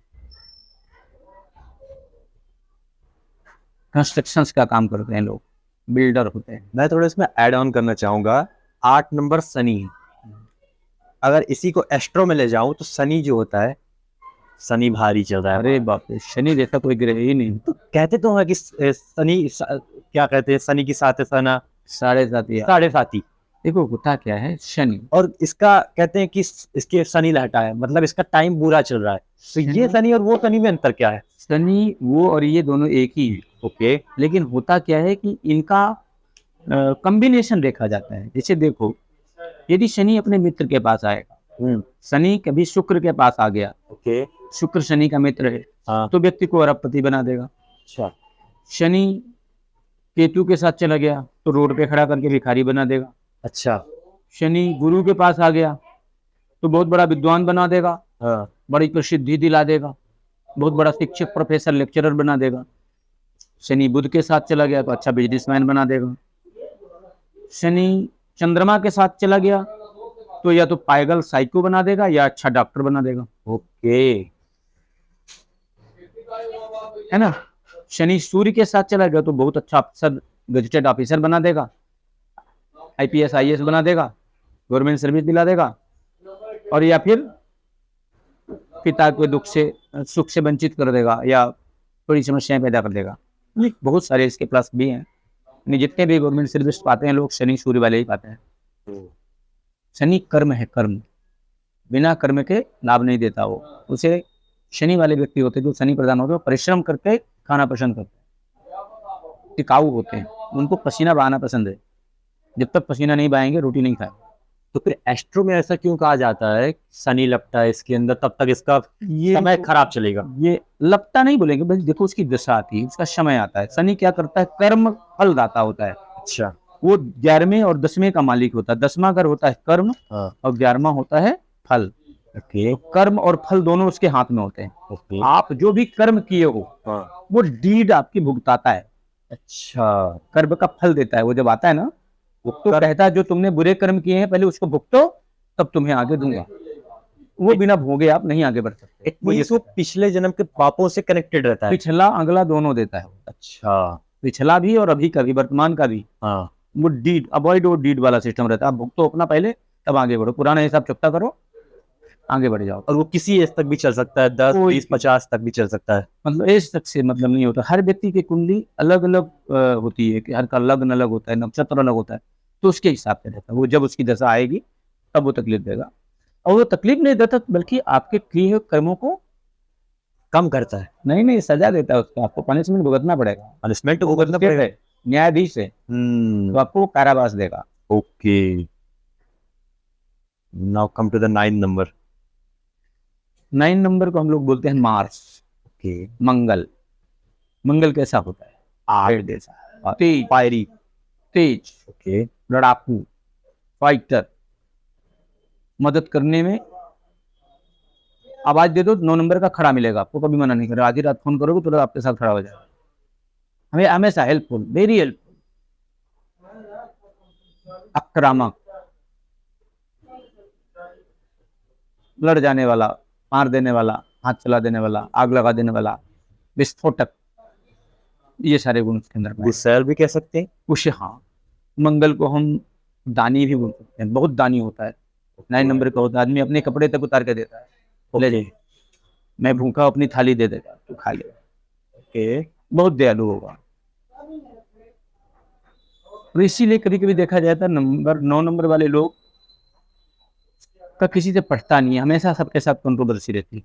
कंस्ट्रक्शंस का काम करते हैं लोग, बिल्डर होते हैं। मैं थोड़ा इसमें ऐड ऑन करना चाहूंगा। 8 नंबर शनि है। अगर इसी को एस्ट्रो में ले जाऊं तो शनि जो होता है, शनि भारी चल रहा है। अरे बाप रे, शनि जैसा कोई ग्रह ही नहीं। तो कहते तो है कि शनि क्या कहते हैं, शनि की साथ सना साढ़े साथी। साढ़े साथी। देखो होता क्या है, शनि और इसका कहते हैं कि इसके शनि लहटा है, मतलब इसका टाइम बुरा चल रहा है। तो ये शनि और वो शनि में अंतर क्या है? शनि वो और ये दोनों एक ही है। ओके। लेकिन होता क्या है कि इनका कॉम्बिनेशन देखा जाता है। जैसे देखो, यदि शनि अपने मित्र के पास आएगा, शनि कभी शुक्र के पास आ गया, ओके, शुक्र शनि का मित्र है, हाँ, तो व्यक्ति को अरबपति बना देगा। अच्छा। शनि केतु के साथ चला गया तो रोड पे खड़ा करके भिखारी बना देगा। अच्छा। शनि गुरु के पास आ गया तो बहुत बड़ा विद्वान बना देगा, हाँ, बड़ी प्रसिद्धि दिला देगा, बहुत बड़ा शिक्षक, प्रोफेसर, लेक्चरर बना देगा। शनि बुध के साथ चला गया तो अच्छा बिजनेसमैन बना देगा। शनि चंद्रमा के साथ चला गया तो या तो पागल साइको बना देगा या अच्छा डॉक्टर बना देगा। ओके, है ना। शनि सूर्य के साथ चला गया तो बहुत अच्छा अफसर, गजेटेड ऑफिसर बना देगा, IPS IAS बना देगा, गवर्नमेंट सर्विस दिला देगा। और या फिर पिता को दुख से सुख से वंचित कर देगा या थोड़ी समस्याएं पैदा कर देगा। बहुत सारे इसके प्लस भी हैं। जितने भी गवर्नमेंट सर्विस पाते हैं लोग, शनि सूर्य वाले ही पाते हैं। शनि कर्म है, कर्म, बिना कर्म के लाभ नहीं देता। वो उसे शनि वाले व्यक्ति होते हैं जो शनि प्रधान होते हैं, परिश्रम करके खाना पसंद करते हैं, टिकाऊ होते हैं, उनको पसीना बहाना पसंद है। जब तक पसीना नहीं बहाएंगे रोटी नहीं खाएंगे। तो फिर एस्ट्रो में ऐसा क्यों कहा जाता है शनि लपटा है इसके अंदर, तब तक इसका समय खराब चलेगा? ये लपटा नहीं बोलेंगे, बस देखो उसकी दशा आती है, उसका समय आता है। शनि क्या करता है, कर्म फल दाता होता है। अच्छा। वो 11वें और 10वें का मालिक होता है। 10वां घर होता है कर्म, हाँ, और 11वां होता है फल। ओके, तो कर्म और फल दोनों उसके हाथ में होते हैं। ओके, आप जो भी कर्म किए हो, हाँ, वो डीड आपकी भुगताता है। अच्छा। कर्म का फल देता है। वो जब आता है ना, वो तो कहता है जो तुमने बुरे कर्म किए हैं पहले उसको भुगतो, तब तुम्हें आगे दूंगा। वो बिना भोगे आप नहीं आगे बढ़ सकते। वो इसको पिछले जन्म के पापों से कनेक्टेड रहता है। पिछला अगला दोनों देता है। अच्छा। पिछला भी और अभी का भी, वर्तमान का भी। हाँ, वो डीड अवॉइड और डीड वाला सिस्टम रहता है। आप भुगतो अपना पहले, तब आगे बढ़ो। पुराना हिसाब चुकता करो, आगे बढ़ जाओ। और वो किसी एज तक भी चल सकता है, 10, 20, 50 तक भी चल सकता है। मतलब एज तक से मतलब नहीं होता। हर व्यक्ति की कुंडली अलग अलग होती है, कि हर का लग्न अलग होता है, नक्षत्र अलग होता है, तो उसके हिसाब से रहता है। वो जब उसकी दशा आएगी तब वो तकलीफ देगा। और वो तकलीफ नहीं देता बल्कि आपके किए हुए कर्मों को कम करता है। नहीं सजा देता है उसको। आपको पनिशमेंट भुगतना पड़ेगा, पनिशमेंट भुगतना पड़ेगा न्यायाधीश है, तो आपको कारावास देगा। Okay, now come to the 9 number. 9 number को हम लोग बोलते हैं मार्स। ओके, मंगल। मंगल कैसा होता है, आग जैसा, तेज, फायरी, तेज, ओके, लड़ाकू, फाइटर, मदद करने में। आवाज दे दो 9 नंबर का खड़ा मिलेगा आपको, कभी मना नहीं करेगा। आधी रात फोन करोगे तो आपके साथ खड़ा हो जाएगा। हमें हमेशा हेल्पफुल, वेरी हेल्पफुल। आक्रामक, लड़ जाने वाला, मार देने वाला, हाथ चला देने वाला, आग लगा देने वाला, विस्फोटक, ये सारे गुण उसके अंदर। गुस्सैल भी कह सकते हैं कुछ। हाँ, मंगल को हम दानी भी बोल सकते हैं। बहुत दानी होता है। 9 नंबर का होता है, आदमी अपने कपड़े तक उतार के देता है। ले जाए, मैं भूखा, अपनी थाली दे देगा, तू खा ले। ओके, बहुत दयालु होगा। तो इसीलिए कभी कभी देखा जाता है 9 नंबर वाले लोग का किसी से पटता नहीं है, हमेशा सबके साथ कंट्रोवर्सी रहती है।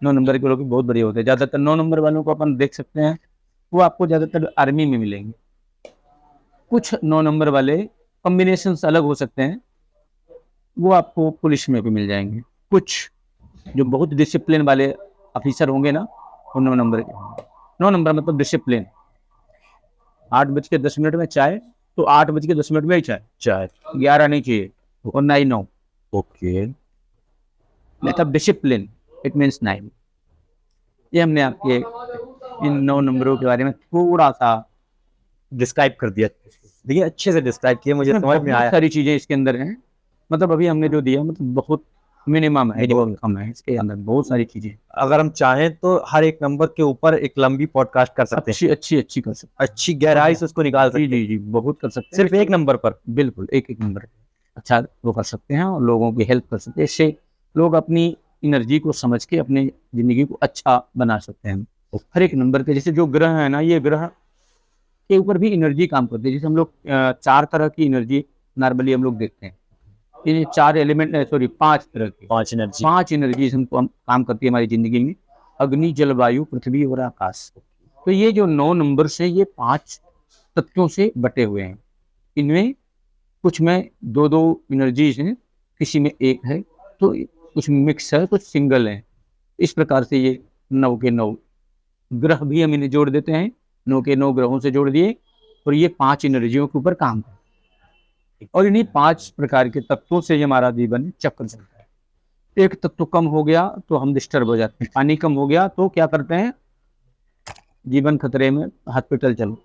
9 नंबर के लोग भी बहुत बढ़िया होते हैं। ज्यादातर 9 नंबर वालों को अपन देख सकते हैं, वो आपको ज्यादातर आर्मी में मिलेंगे। कुछ 9 नंबर वाले कॉम्बिनेशन अलग हो सकते हैं, वो आपको पुलिस में भी मिल जाएंगे। कुछ जो बहुत डिसिप्लिन वाले ऑफिसर होंगे ना, वो 9 नंबर के होंगे। 9 नंबर मतलब डिसिप्लिन। 8:10 में चाय, तो 8:10 में ही चाय, चाय 11 नहीं चाहिए और ना ही 9। ओके। मतलब डिसिप्लिन, इट मीन्स 9। ये हमने आपके इन 9 नंबरों के बारे में थोड़ा सा डिस्क्राइब कर दिया। देखिए अच्छे से डिस्क्राइब किया, मुझे समझ में बहुत आया। सारी चीजें इसके अंदर हैं। मतलब अभी हमने जो दिया मतलब बहुत मिनिमम है, Minimum। बहुत कम है, इसके अंदर बहुत सारी चीजें अगर हम चाहें तो हर एक नंबर के ऊपर एक लंबी पॉडकास्ट कर सकते हैं, अच्छी कर सकते अच्छी गहराई से उसको निकाल हैं। सकते जी हैं, जी जी, बहुत कर सकते हैं। सिर्फ एक नंबर पर। बिल्कुल एक नंबर अच्छा वो कर सकते हैं और लोगों की हेल्प कर सकते हैं। इससे लोग अपनी एनर्जी को समझ के अपनी जिंदगी को अच्छा बना सकते हैं। हर एक नंबर के जैसे जो ग्रह है ना, ये ग्रह के ऊपर भी एनर्जी काम करती है। जैसे हम लोग 4 तरह की एनर्जी नॉर्मली हम लोग देखते हैं। ये 4 एलिमेंट, सॉरी 5 तरह की, 5 एनर्जी हमको काम करती है हमारी जिंदगी में। अग्नि, जल, वायु, पृथ्वी और आकाश। तो ये जो 9 नंबर से ये 5 तत्वों से बटे हुए हैं। इनमें कुछ में 2-2 एनर्जीज हैं, किसी में एक है, तो कुछ मिक्स है, कुछ सिंगल है। इस प्रकार से ये 9 के 9 ग्रह भी हम इन्हें जोड़ देते हैं। 9 के 9 ग्रहों से जोड़ दिए और ये 5 एनर्जियों के ऊपर काम करते हैं। और इन्हीं 5 प्रकार के तत्वों से हमारा जीवन चक्र चलता है। एक तत्व कम हो गया तो हम डिस्टर्ब हो जाते हैं। पानी कम हो गया तो क्या करते हैं, जीवन खतरे में, हॉस्पिटल चलो।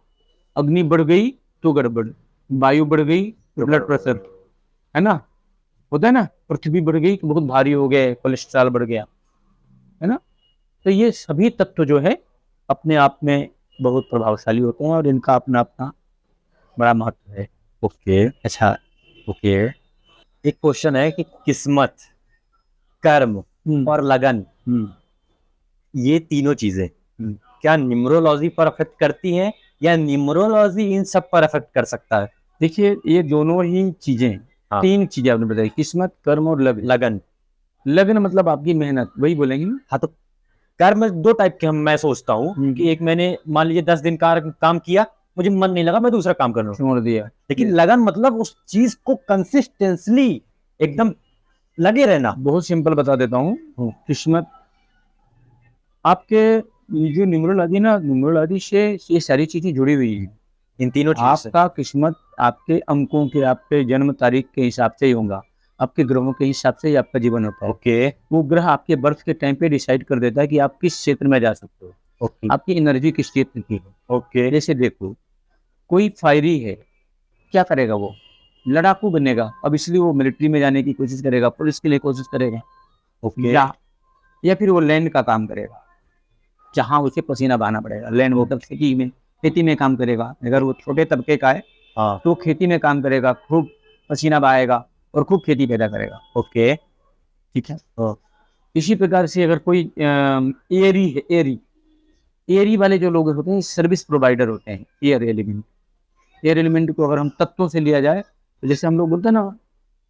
अग्नि बढ़ गई तो गड़बड़, वायु बढ़ गई तो ब्लड प्रेशर, है ना, होता है ना। पृथ्वी बढ़ गई तो बहुत भारी हो गए, कोलेस्ट्रॉल बढ़ गया, है ना। तो ये सभी तत्व जो है अपने आप में बहुत प्रभावशाली होते हैं और इनका अपना अपना बड़ा महत्व है। ओके। अच्छा, ओके। एक क्वेश्चन है कि किस्मत, कर्म और लगन, ये तीनों चीजें क्या न्यूमरोलॉजी पर अफेक्ट करती हैं या न्यूमरोलॉजी इन सब पर अफेक्ट कर सकता है? देखिए ये दोनों ही चीजें, 3 चीजें आपने बताई, किस्मत, कर्म और लगन। लगन मतलब आपकी मेहनत, वही बोलेंगे ना। हाँ, तो कर्म 2 टाइप के हम मैं सोचता हूँ कि एक मैंने मान लीजिए 10 दिन का काम किया, मुझे मन नहीं लगा, मैं दूसरा काम कर रहा हूँ, छोड़ दिया। लेकिन लगन मतलब उस चीज को कंसिस्टेंटली एकदम लगे रहना। बहुत सिंपल बता देता हूँ। किस्मत आपके जो न्यूमरोलॉजी ना, न्यूमरोलॉजी से ये सारी चीजें जुड़ी हुई हैं। इन तीनों चीजों से आपका किस्मत आपके अंकों के, आपके जन्म तारीख के हिसाब से ही होगा। आपके ग्रहों के हिसाब से ही आपका जीवन होता है। ओके। वो ग्रह आपके बर्थ के टाइम पे डिसाइड कर देता है कि आप किस क्षेत्र में जा सकते हो, ओके। आपकी एनर्जी किस क्षेत्र की है। ओके। जैसे देखो, कोई फायरी है, क्या करेगा, वो लड़ाकू बनेगा। अब इसलिए वो मिलिट्री में जाने की कोशिश करेगा, पुलिस के लिए कोशिश करेगा। ओके। या फिर वो लैंड का काम करेगा, जहाँ उसे पसीना बहाना पड़ेगा। लैंड वो खेती में काम करेगा। अगर वो छोटे तबके का है हाँ, तो खेती में काम करेगा, खूब पसीना बहाएगा और खूब खेती पैदा करेगा। ओके। ठीक है। इसी प्रकार से अगर कोई एरी है, एरी वाले जो लोग होते हैं सर्विस प्रोवाइडर होते हैं। एयर एलिमेंट को अगर हम तत्वों से लिया जाए तो जैसे हम लोग बोलते हैं ना,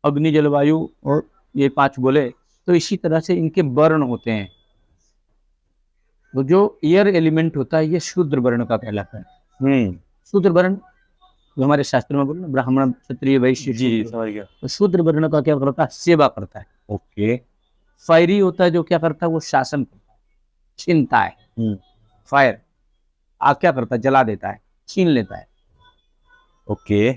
अग्नि, जलवायु और ये 5 बोले, तो इसी तरह से इनके वर्ण होते हैं। तो जो एयर एलिमेंट होता है ये शूद्र वर्ण का कहलाता है। शूद्र वर्ण जो हमारे शास्त्र में बोले ब्राह्मण, क्षत्रिय, वैश्य, जी समझ गया। तो शूद्र वर्ण का क्या करता है, सेवा करता है। ओके। फायरी होता है जो क्या करता है, वो शासन करता है, छीनता है। फायर आग क्या करता है, जला देता है, छीन लेता है। ओके।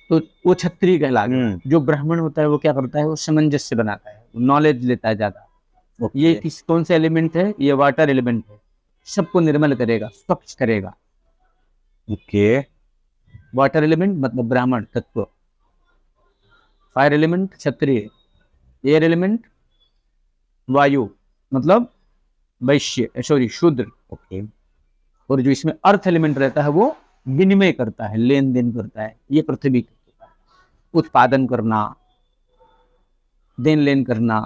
तो वो क्षत्रिय कहलाता है। जो ब्राह्मण होता है वो क्या करता है, वो सामंजस्य बनाता है, नॉलेज लेता है ज्यादा। ये कौन सा एलिमेंट है, ये वाटर एलिमेंट है, सबको निर्मल करेगा, स्वच्छ करेगा। ओके। वाटर एलिमेंट मतलब ब्राह्मण तत्व, फायर एलिमेंट क्षत्रिय, एयर एलिमेंट वायु मतलब वैश्य, सॉरी शूद्र। ओके। और जो इसमें अर्थ एलिमेंट रहता है वो विनिमय करता है, लेन देन करता है। ये पृथ्वी उत्पादन करना, देन लेन करना।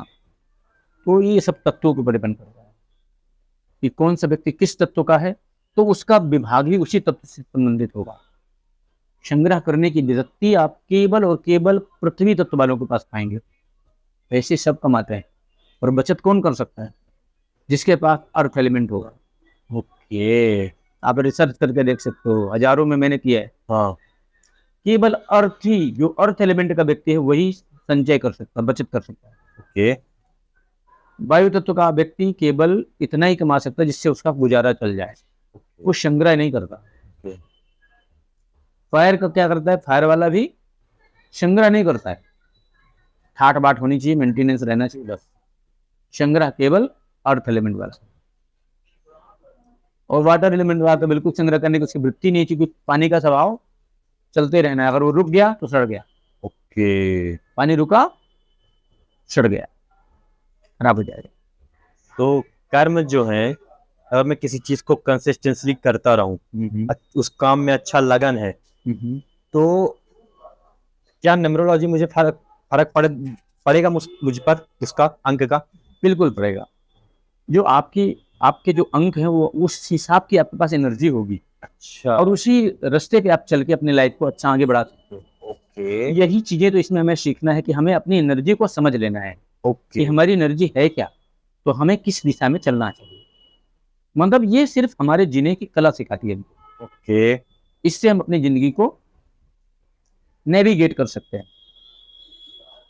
तो ये सब तत्वों के ऊपर डिपेंड करता है कि कौन सा व्यक्ति किस तत्व का है, तो उसका विभाग भी उसी तत्व से संबंधित होगा। संग्रह करने की शक्ति आप केवल और केवल पृथ्वी तत्व वालों के पास पाएंगे। पैसे सब कमाते हैं और बचत कौन कर सकता है, जिसके पास अर्थ एलिमेंट होगा। ओके। आप रिसर्च करके देख सकते हो, हजारों में मैंने किया है। हाँ। केवल अर्थ ही, जो अर्थ एलिमेंट का व्यक्ति है वही संचय कर सकता है, बचत कर सकता है। ओके। वायु तत्व का व्यक्ति केवल इतना ही कमा सकता है जिससे उसका गुजारा चल जाए, वो संग्रह नहीं करता। फायर का क्या करता है, फायर वाला भी संग्रह नहीं करता है, ठाट बाट होनी चाहिए, मेंटेनेंस रहना चाहिए, बस। संग्रह केवल अर्थ एलिमेंट वाला, और वाटर एलिमेंट वाला तो बिल्कुल संग्रह करने की उसकी वृत्ति नहीं, क्योंकि पानी का स्वभाव चलते रहना है, अगर वो रुक गया तो सड़ गया। ओके, पानी रुका, सड़ गया, खराब हो जाएगा। तो कर्म जो है, अगर मैं किसी चीज को कंसिस्टेंटली करता रहूं, उस काम में अच्छा लगन है, तो क्या न्यूमरोलॉजी मुझे फर्क पड़ेगा मुझ पर, उसका अंक का? बिल्कुल पड़ेगा। जो आपके जो अंक हैं वो उस हिसाब की आपके पास एनर्जी होगी, अच्छा, और उसी रास्ते पे आप चल के अपनी लाइफ को अच्छा आगे बढ़ा सकते हो। ओके यही चीजें तो इसमें हमें सीखना है कि हमें अपनी एनर्जी को समझ लेना है कि ओके हमारी एनर्जी है क्या, तो हमें किस दिशा में चलना चाहिए। मतलब ये सिर्फ हमारे जीने की कला सिखाती है। ओके, इससे हम अपनी जिंदगी को नेविगेट कर सकते हैं,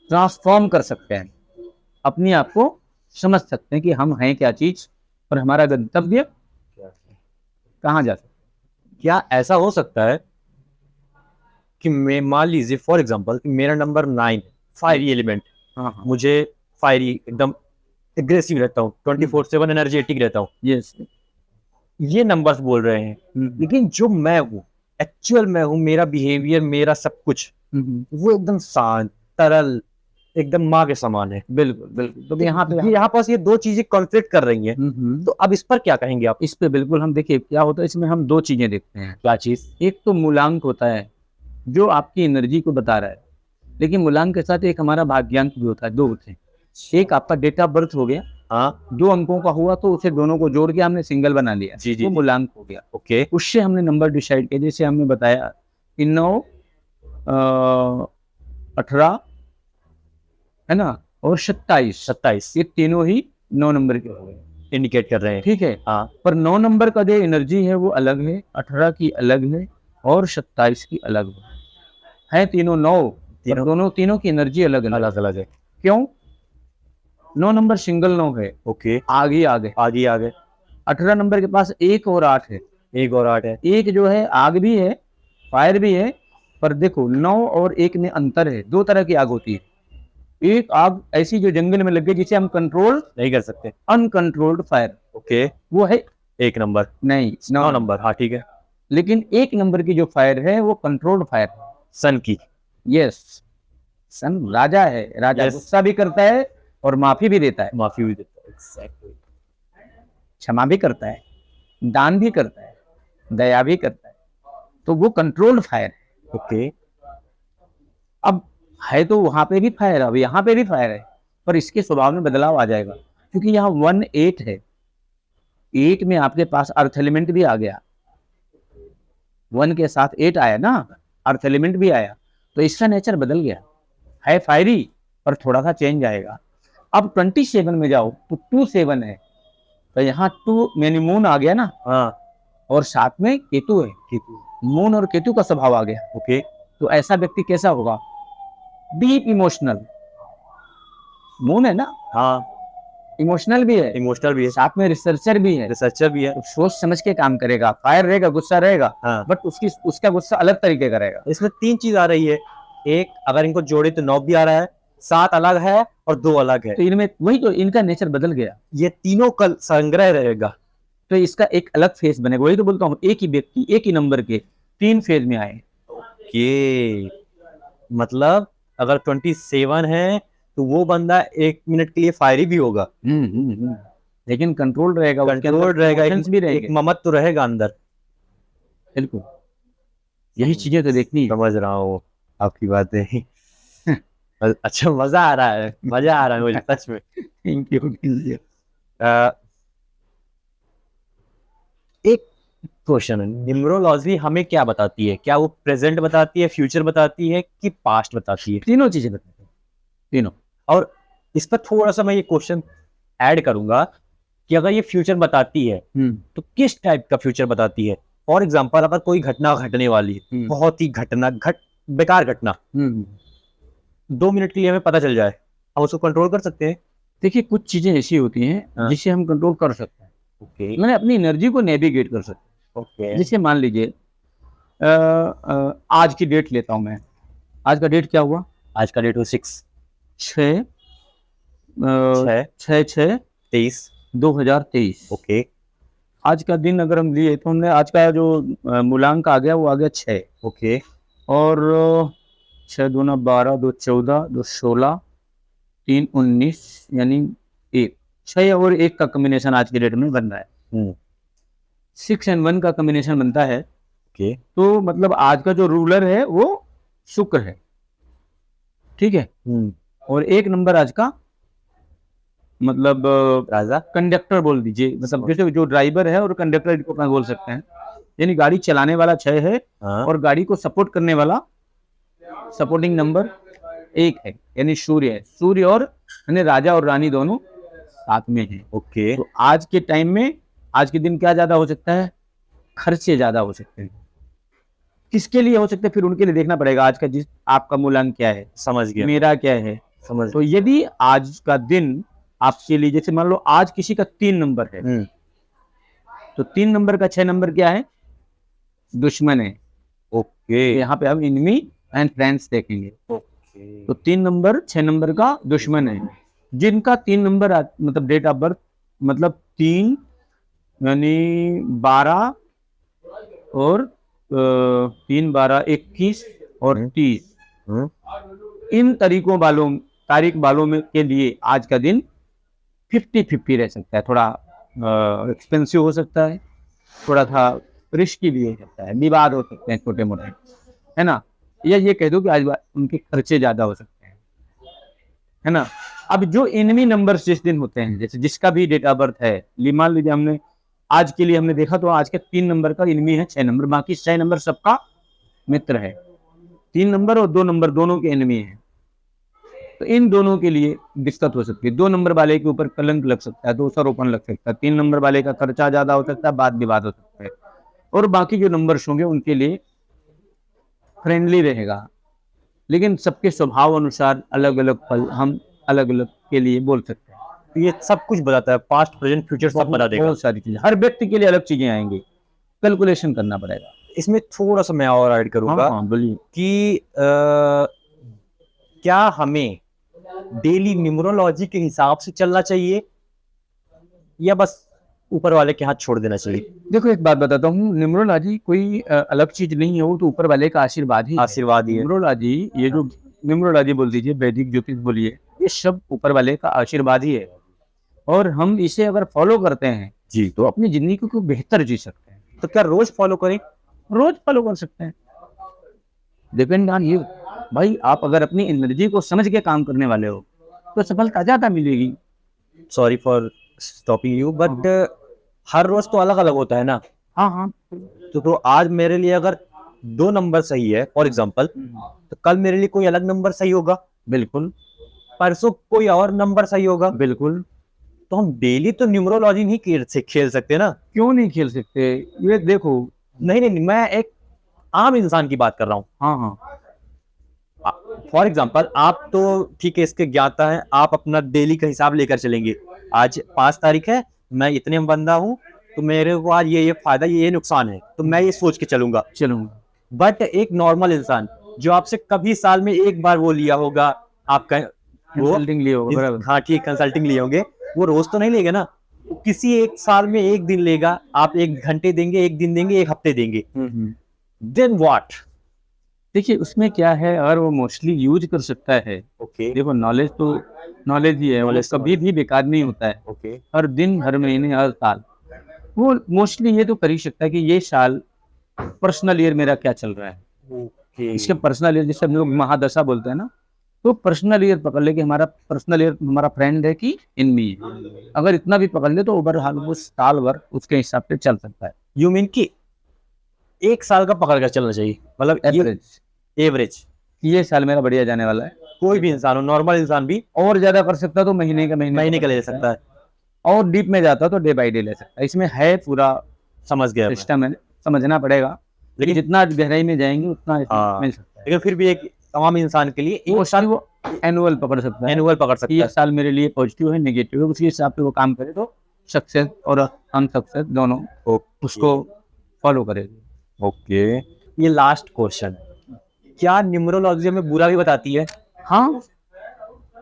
ट्रांसफॉर्म कर सकते हैं, अपने आप को समझ सकते हैं कि हम हैं क्या चीज और हमारा गंतव्य कहाँ जा सकता है। क्या ऐसा हो सकता है कि मैं, मान लीजिए फॉर एग्जांपल, मेरा नंबर 9, फायरी एलिमेंट, हाँ हाँ, मुझे फायरी, एकदम एग्रेसिव रहता हूँ, 24/7 एनर्जेटिक रहता हूँ, यस, ये नंबर्स बोल रहे हैं। लेकिन जो मैं हूँ, एक्चुअल मैं हूँ, मेरा बिहेवियर, मेरा सब कुछ, वो एकदम शांत, तरल, एकदम माँ के समान है। बिल्कुल बिल्कुल। तो यहाँ पास ये दो चीजें कॉन्फ्लिक्ट कर रही हैं, तो अब इस पर क्या कहेंगे आप? इस पे बिल्कुल हम देखिए क्या होता है, इसमें हम दो चीजें देखते हैं। क्या चीज? एक तो मूलांक होता है जो आपकी एनर्जी को बता रहा है, लेकिन मूलांक के साथ एक हमारा भाग्यांक भी होता है, दो होते हैं। एक आपका डेट ऑफ बर्थ हो गया, हाँ, 2 अंकों का हुआ तो उसे दोनों को जोड़ के हमने सिंगल बना लिया, जी जी वो जी। मूलांक हो गया। ओके, उससे हमने नंबर डिसाइड किया, जैसे हमने बताया कि 9, 18 है ना, और 27 ये तीनों ही 9 नंबर के हो गए, इंडिकेट कर रहे हैं। ठीक है। हाँ, पर 9 नंबर का जो एनर्जी है वो अलग है, 18 की अलग है और 27 की अलग है तीनों 9, तीनों की एनर्जी अलग अलग अलग है। क्यों? 9 नंबर सिंगल 9 है, ओके, आगे 18 नंबर के पास 1 और 8 है, 1 और 8 है। एक जो है आग भी है, फायर भी है, पर देखो 9 और 1 में अंतर है। दो तरह की आग होती है, एक आग ऐसी जो जंगल में लग गई जिसे हम कंट्रोल नहीं कर सकते। अनकंट्रोल्ड फायर, ओके, वो है 1 नंबर, नहीं 9 नंबर, हाँ ठीक है। लेकिन 1 नंबर की जो फायर है वो कंट्रोल्ड फायर, सन की, यस, सन राजा है, राजा Yes. गुस्सा भी करता है और माफी भी देता है, माफी भी देता है। Exactly. क्षमा भी करता है, दान भी करता है, दया भी करता है, तो वो कंट्रोल्ड फायर है। ओके, अब है तो वहां पे भी फायर है, अब यहाँ पे भी फायर है, पर इसके स्वभाव में बदलाव आ जाएगा, क्योंकि यहाँ 1 8 है, 8 में आपके पास अर्थ एलिमेंट भी आ गया, 1 के साथ 8 आया ना, अर्थ एलिमेंट भी आया, तो इसका नेचर बदल गया, है फायरी पर थोड़ा सा चेंज आएगा। अब 27 में जाओ तो 2 7 है, तो यहाँ 2 यानी मून आ गया ना, हाँ, और साथ में केतु है, मून और केतु का स्वभाव आ गया। ओके, तो ऐसा व्यक्ति कैसा होगा? डीप इमोशनल, मून है ना, हाँ, इमोशनल भी है, इमोशनल भी है, साथ में रिसर्चर भी है, रिसर्चर भी है। तो सोच समझ के काम करेगा, फायर रहेगा, गुस्सा रहेगा, हाँ, बट उसका गुस्सा अलग तरीके का रहेगा। इसमें 3 चीज आ रही है, एक अगर इनको जोड़े तो 9 भी आ रहा है, 7 अलग है और 2 अलग है, तो इनमें वही तो इनका नेचर बदल गया, ये तीनों कल संग्रह रहेगा। तो इसका एक अलग फेस बनेगा। वही तो बोलता हूँ, एक ही व्यक्ति एक ही नंबर के 3 फेज में आए। ओके, मतलब अगर 27 है तो वो बंदा 1 मिनट के लिए फायरी भी होगा, लेकिन कंट्रोल रहेगा, उसके अंदर कंट्रोल रहेगा, emotions भी एक रहेंगे। ममत तो रहेगा अंदर। बिल्कुल, यही चीजें तो देखनी है। समझ रहा हूँ आपकी बातें। अच्छा, मजा आ रहा है, मजा आ रहा है मुझे सच में। Thank you. एक क्वेश्चन है, न्यूमरोलॉजी हमें क्या बताती है? क्या वो प्रेजेंट बताती है, फ्यूचर बताती है, कि पास्ट बताती है? तीनों चीजें बताते हैं, तीनों। और इस पर थोड़ा सा मैं ये क्वेश्चन ऐड करूंगा कि अगर ये फ्यूचर बताती है तो किस टाइप का फ्यूचर बताती है? फॉर एग्जाम्पल, अगर कोई घटना घटने वाली है, बहुत ही बेकार घटना, 2 मिनट के लिए हमें पता चल जाए, हम उसको कंट्रोल कर सकते हैं? देखिए कुछ चीजें ऐसी होती हैं हाँ। जिसे हम कंट्रोल कर सकते हैं, ओके मैंने अपनी एनर्जी को नेविगेट कर सकते ओके हैं। जैसे मान लीजिए आज की डेट लेता हूं मैं। आज का डेट क्या हुआ? आज का डेट हो 6 6 6 6 6 23 2023। ओके आज का दिन अगर हम लिए तो हमने आज का जो मूलांक आ गया वो आ गया 6 ओके और 6 दूना 12 2 14 2 16 3 19 यानी 1 6 और 1 का कॉम्बिनेशन आज के डेट में बन रहा है। 6 एंड 1 का कॉम्बिनेशन बनता है। ओके तो मतलब आज का जो रूलर है वो शुक्र है, ठीक है। और 1 नंबर आज का मतलब राजा कंडक्टर बोल दीजिए, मतलब जैसे जो ड्राइवर है और कंडक्टर को अपना बोल सकते हैं, यानी गाड़ी चलाने वाला 6 है हाँ और गाड़ी को सपोर्ट करने वाला सपोर्टिंग नंबर 1 है, यानी सूर्य है। सूर्य और यानी राजा और रानी दोनों साथ में हैं। ओके तो आज के टाइम में, आज के दिन क्या ज्यादा हो सकता है? खर्चे ज्यादा हो सकते हैं। किसके लिए हो सकते हैं? फिर उनके लिए देखना पड़ेगा आज का जिस आपका मूल्यांक क्या है, समझ गया मेरा क्या है। समझ तो यदि आज का दिन आपके लिए, जैसे मान लो आज किसी का 3 नंबर है, तो 3 नंबर का 6 नंबर क्या है? दुश्मन है। ओके यहाँ पे हम इनमी एंड फ्रेंड्स देखेंगे। ओके तो 3 नंबर 6 नंबर का दुश्मन है। जिनका 3 नंबर मतलब डेट ऑफ बर्थ मतलब 3 यानी 12 और 3 12 21 और 30, इन तारीख वालों में के लिए आज का दिन 50-50 रह सकता है। थोड़ा एक्सपेंसिव हो सकता है, थोड़ा सा रिस्की भी हो सकता है, विवाद हो सकते हैं छोटे मोटे, है ना। या ये कह दो कि आज उनके खर्चे ज्यादा हो सकते हैं, है ना। अब जो इनमी नंबर जिस दिन होते हैं, जैसे जिसका भी डेट ऑफ बर्थ है, मान लीजिए हमने आज के लिए हमने देखा तो आज के 3 नंबर का इनमी है 6 नंबर, बाकी 6 नंबर सबका मित्र है। 3 नंबर और 2 नंबर दोनों के एनिमी हैं। तो इन दोनों के लिए दिक्कत हो सकती है। 2 नंबर वाले के ऊपर कलंक लग सकता है, दोषारोपण लग सकता है। 3 नंबर वाले का खर्चा ज्यादा हो सकता है, वाद विवाद हो सकता है। और बाकी जो नंबर्स होंगे उनके लिए फ्रेंडली रहेगा, लेकिन सबके स्वभाव अनुसार अलग अलग फल हम अलग अलग के लिए बोल सकते हैं। तो ये सब कुछ बताता है, पास्ट प्रेजेंट फ्यूचर सब बता देगा। बहुत सारी चीजें, हर व्यक्ति के लिए अलग चीजें आएंगी, कैलकुलेशन करना पड़ेगा। इसमें थोड़ा सा मैं और ऐड करूंगा हाँ, बोलिए। कि क्या हमें डेली न्यूमरोलॉजी के हिसाब से चलना चाहिए या बस ऊपर वाले के हाथ छोड़ देना चाहिए? देखो एक बात बताता हूँ, न्यूमरोलॉजी कोई अलग चीज नहीं है, वो तो ऊपर वाले का आशीर्वाद ही है। आशीर्वाद ही है। न्यूमरोलॉजी, ये जो न्यूमरोलॉजी बोल दीजिए, वैदिक ज्योतिष बोलिए, ये सब ऊपर वाले का आशीर्वाद ही है। और हम इसे अगर फॉलो करते हैं जी तो अपनी जिंदगी को बेहतर जी सकते हैं। तो क्या रोज फॉलो करें? रोज फॉलो कर सकते हैं, डिपेंड ऑन यू। भाई आप अगर अपनी एनर्जी को समझ के काम करने वाले हो तो सफलता ज्यादा मिलेगी। Sorry for stopping you, but हर रोज तो अलग अलग होता है ना। हाँ हाँ, तो आज मेरे लिए अगर 2 नंबर सही है फॉर एग्जांपल, तो कल मेरे लिए कोई अलग नंबर सही होगा, बिल्कुल परसों कोई और नंबर सही होगा। बिल्कुल। तो हम डेली तो न्यूमरोलॉजी नहीं खेल सकते ना। क्यों नहीं खेल सकते? ये देखो, नहीं नहीं, मैं एक आम इंसान की बात कर रहा हूँ। हाँ हाँ, फॉर एग्जाम्पल आप तो ठीक है इसके ज्ञाता है, आप अपना डेली का हिसाब लेकर चलेंगे। आज 5 तारीख है, मैं इतने में बंदा हूँ, तो मेरे को आज ये फायदा ये नुकसान है, तो मैं ये सोच के चलूंगा। बट एक नॉर्मल इंसान जो आपसे कभी साल में एक बार वो लिया होगा, आपका कंसल्टिंग लिए होगा, बराबर। हाँ ठीक, कंसल्टिंग लिए होंगे, वो रोज तो नहीं लेगा ना, किसी एक साल में एक दिन लेगा। आप 1 घंटे देंगे, 1 दिन देंगे, 1 हफ्ते देंगे, देन व्हाट? देखिए उसमें क्या है, अगर वो मोस्टली यूज कर सकता है। ओके देखो नॉलेज तो नॉलेज ही है, नॉलेज कभी भी बेकार नहीं होता है। ओके हर दिन, हर महीने, हर साल वो मोस्टली ये तो कर ही सकता है कि ये साल पर्सनल ईयर मेरा क्या चल रहा है। ओके इसके पर्सनल ईयर जिसे हम लोग महादशा बोलते हैं ना, तो पर्सनल ईयर पकड़ ले कि हमारा पर्सनल ईयर हमारा फ्रेंड है कि इनमी है। अगर इतना भी पकड़ ले तो ओवरऑल वो साल भर उसके हिसाब से चल सकता है। यू मीन कि 1 साल का पकड़ कर चलना चाहिए, मतलब एवरेज ये साल मेरा बढ़िया जाने वाला है। कोई भी इंसान हो, नॉर्मल इंसान भी और ज्यादा कर सकता तो महीने महीने का ले सकता है, और डीप में जाता तो डे बाय डे ले सकता है। इसमें है पूरा समझ गया मैं। सिस्टम है, समझना पड़ेगा। लेकिन जितना गहराई में जाएंगे उतना हाँ, मिल सकता है। लेकिन फिर भी एक आम इंसान के लिए 1 साल एनुअल पकड़ सकता है, एनुअल पकड़ सकता ये है। साल मेरे लिए पॉजिटिव है नेगेटिव है, उसी हिसाब से वो काम करे तो सक्सेस और अनसक्सेस दोनों उसको फॉलो करेगी। ओके, ये लास्ट क्वेश्चन, क्या न्यूमरोलॉजी हमें बुरा भी बताती है? हाँ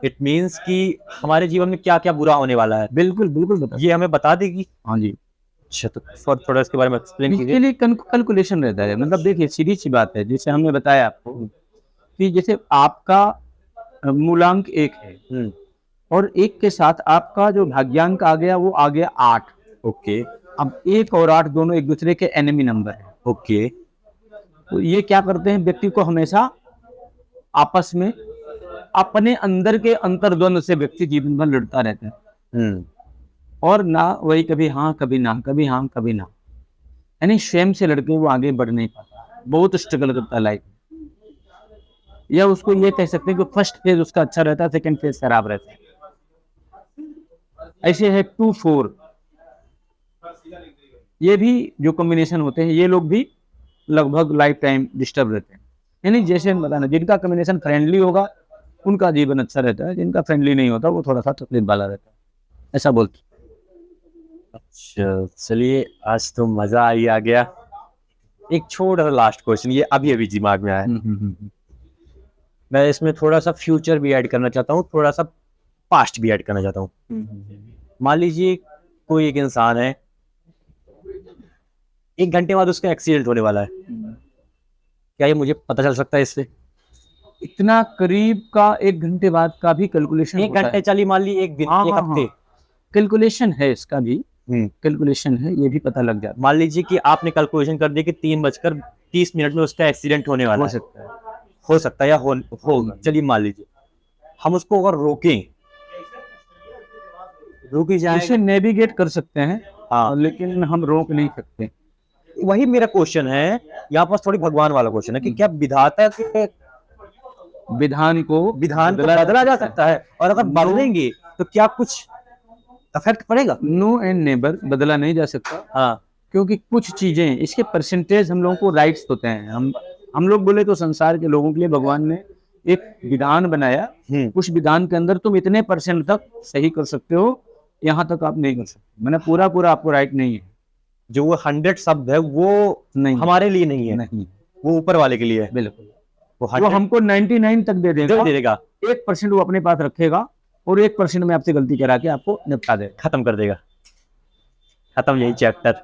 इट मींस कि हमारे जीवन में क्या क्या बुरा होने वाला है, बिल्कुल बिल्कुल बता। ये हमें बता देगी? हाँ जी, अच्छा, तो थोड़ा इसके बारे में एक्सप्लेन इसके कीजिए। लिए कैलकुलेशन रहता है। मतलब देखिए सीधी सी बात है, जैसे हमने बताया आपको कि जैसे आपका मूलांक 1 है हम्म, और 1 के साथ आपका जो भाग्यांक आ गया वो आ गया 8। ओके अब 1 और 8 दोनों एक दूसरे के एनिमी नंबर है। ओके, तो ये क्या करते हैं, व्यक्ति को हमेशा आपस में अपने अंदर के अंतर्द्वंद से व्यक्ति जीवन भर लड़ता रहता है हम्म, और ना वही कभी हाँ कभी ना, कभी हाँ कभी ना, यानी स्वयं से लड़के वो आगे बढ़ नहीं पाता, बहुत स्ट्रगल करता है लाइफ में। या उसको ये कह सकते हैं कि फर्स्ट फेज उसका अच्छा रहता है, सेकंड फेज खराब रहता है। ऐसे है 2-4, ये भी जो कॉम्बिनेशन होते हैं ये लोग भी लगभग लाइफ टाइम डिस्टर्ब रहते हैं। यानी जैसे हम बताना, जिनका कॉम्बिनेशन फ्रेंडली होगा उनका जीवन अच्छा रहता है, जिनका फ्रेंडली नहीं होता वो थोड़ा सा तकलीफ वाला रहता है, ऐसा बोलते हैं। अच्छा चलिए, आज तो मजा ही आ गया। एक छोटा सा लास्ट क्वेश्चन, ये अभी अभी दिमाग में आया, मैं इसमें थोड़ा सा फ्यूचर भी ऐड करना चाहता हूँ, थोड़ा सा पास्ट भी ऐड करना चाहता हूँ। मान लीजिए कोई एक इंसान है, 1 घंटे बाद उसका एक्सीडेंट होने वाला है, क्या ये मुझे पता चल सकता है इससे? इतना करीब का 1 घंटे बाद का भी कैलकुलेशन 1 घंटे चलिए, मान ली 1 दिन, हाँ, 1 हाँ, हफ्ते, कैलकुलेशन है इसका भी, कैलकुलेशन है, ये भी पता लग जाता मान लीजिए कि आपने कैलकुलेशन कर दी कि 3:30 में उसका एक्सीडेंट होने वाला हो है, सकता है। हो सकता है या होगा, चलिए मान लीजिए हम उसको अगर रोकें, रुक ही इसे जाए। नेविगेट कर सकते हैं हाँ, लेकिन हम रोक नहीं सकते। वही मेरा क्वेश्चन है, यहाँ पर थोड़ी भगवान वाला क्वेश्चन है कि क्या विधाता के विधान को बदला जा सकता है, और अगर बदलेंगे तो क्या कुछ इफेक्ट पड़ेगा? नो एंड नेबर बदला नहीं जा सकता, हाँ, क्योंकि कुछ चीजें इसके परसेंटेज हम लोगों को राइट्स होते हैं। हम लोग बोले तो संसार के लोगों के लिए भगवान ने एक विधान बनाया, उस विधान के अंदर तुम इतने % तक सही कर सकते हो, यहाँ तक आप नहीं कर सकते। मैंने पूरा आपको राइट नहीं है। जो वो 100 शब्द है वो नहीं, हमारे लिए नहीं है, नहीं, वो ऊपर वाले के लिए है। बिल्कुल। वो वो हमको 99 तक दे देगा, दे देगा, 1% वो अपने पास रखेगा और 1% में आपसे गलती करा के आपको निपटा देगा, खत्म कर देगा, खत्म यही चैप्टर।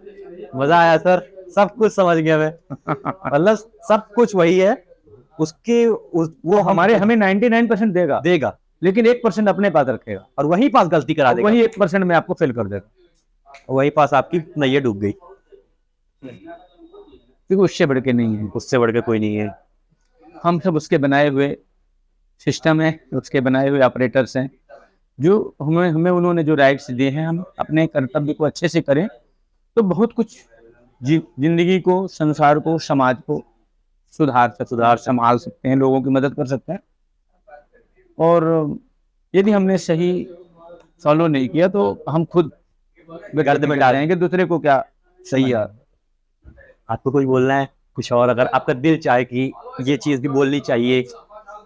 मजा आया सर, सब कुछ समझ गया मैं, मतलब सब कुछ वही है उसके वो हमें 99% देगा लेकिन 1% अपने पास रखेगा और वही पास गलती करा देगा, वही 1% में आपको फेल कर देगा, वही पास आपकी नैया डूब गई, क्योंकि उससे बढ़ के नहीं है। उससे बढ़कर कोई नहीं है। हम सब उसके बनाए हुए सिस्टम है, उसके बनाए हुए ऑपरेटर्स हैं, जो हमें उन्होंने जो राइट्स दिए हैं, हम अपने कर्तव्य को अच्छे से करें तो बहुत कुछ जिंदगी को, संसार को, समाज को सुधार संभाल सकते हैं, लोगों की मदद कर सकते हैं। और यदि हमने सही फॉलो नहीं किया तो हम खुद गर्द में डालेंगे, दूसरे को क्या सही है। आपको कुछ बोलना है कुछ और, अगर आपका दिल चाहे कि ये चीज भी बोलनी चाहिए?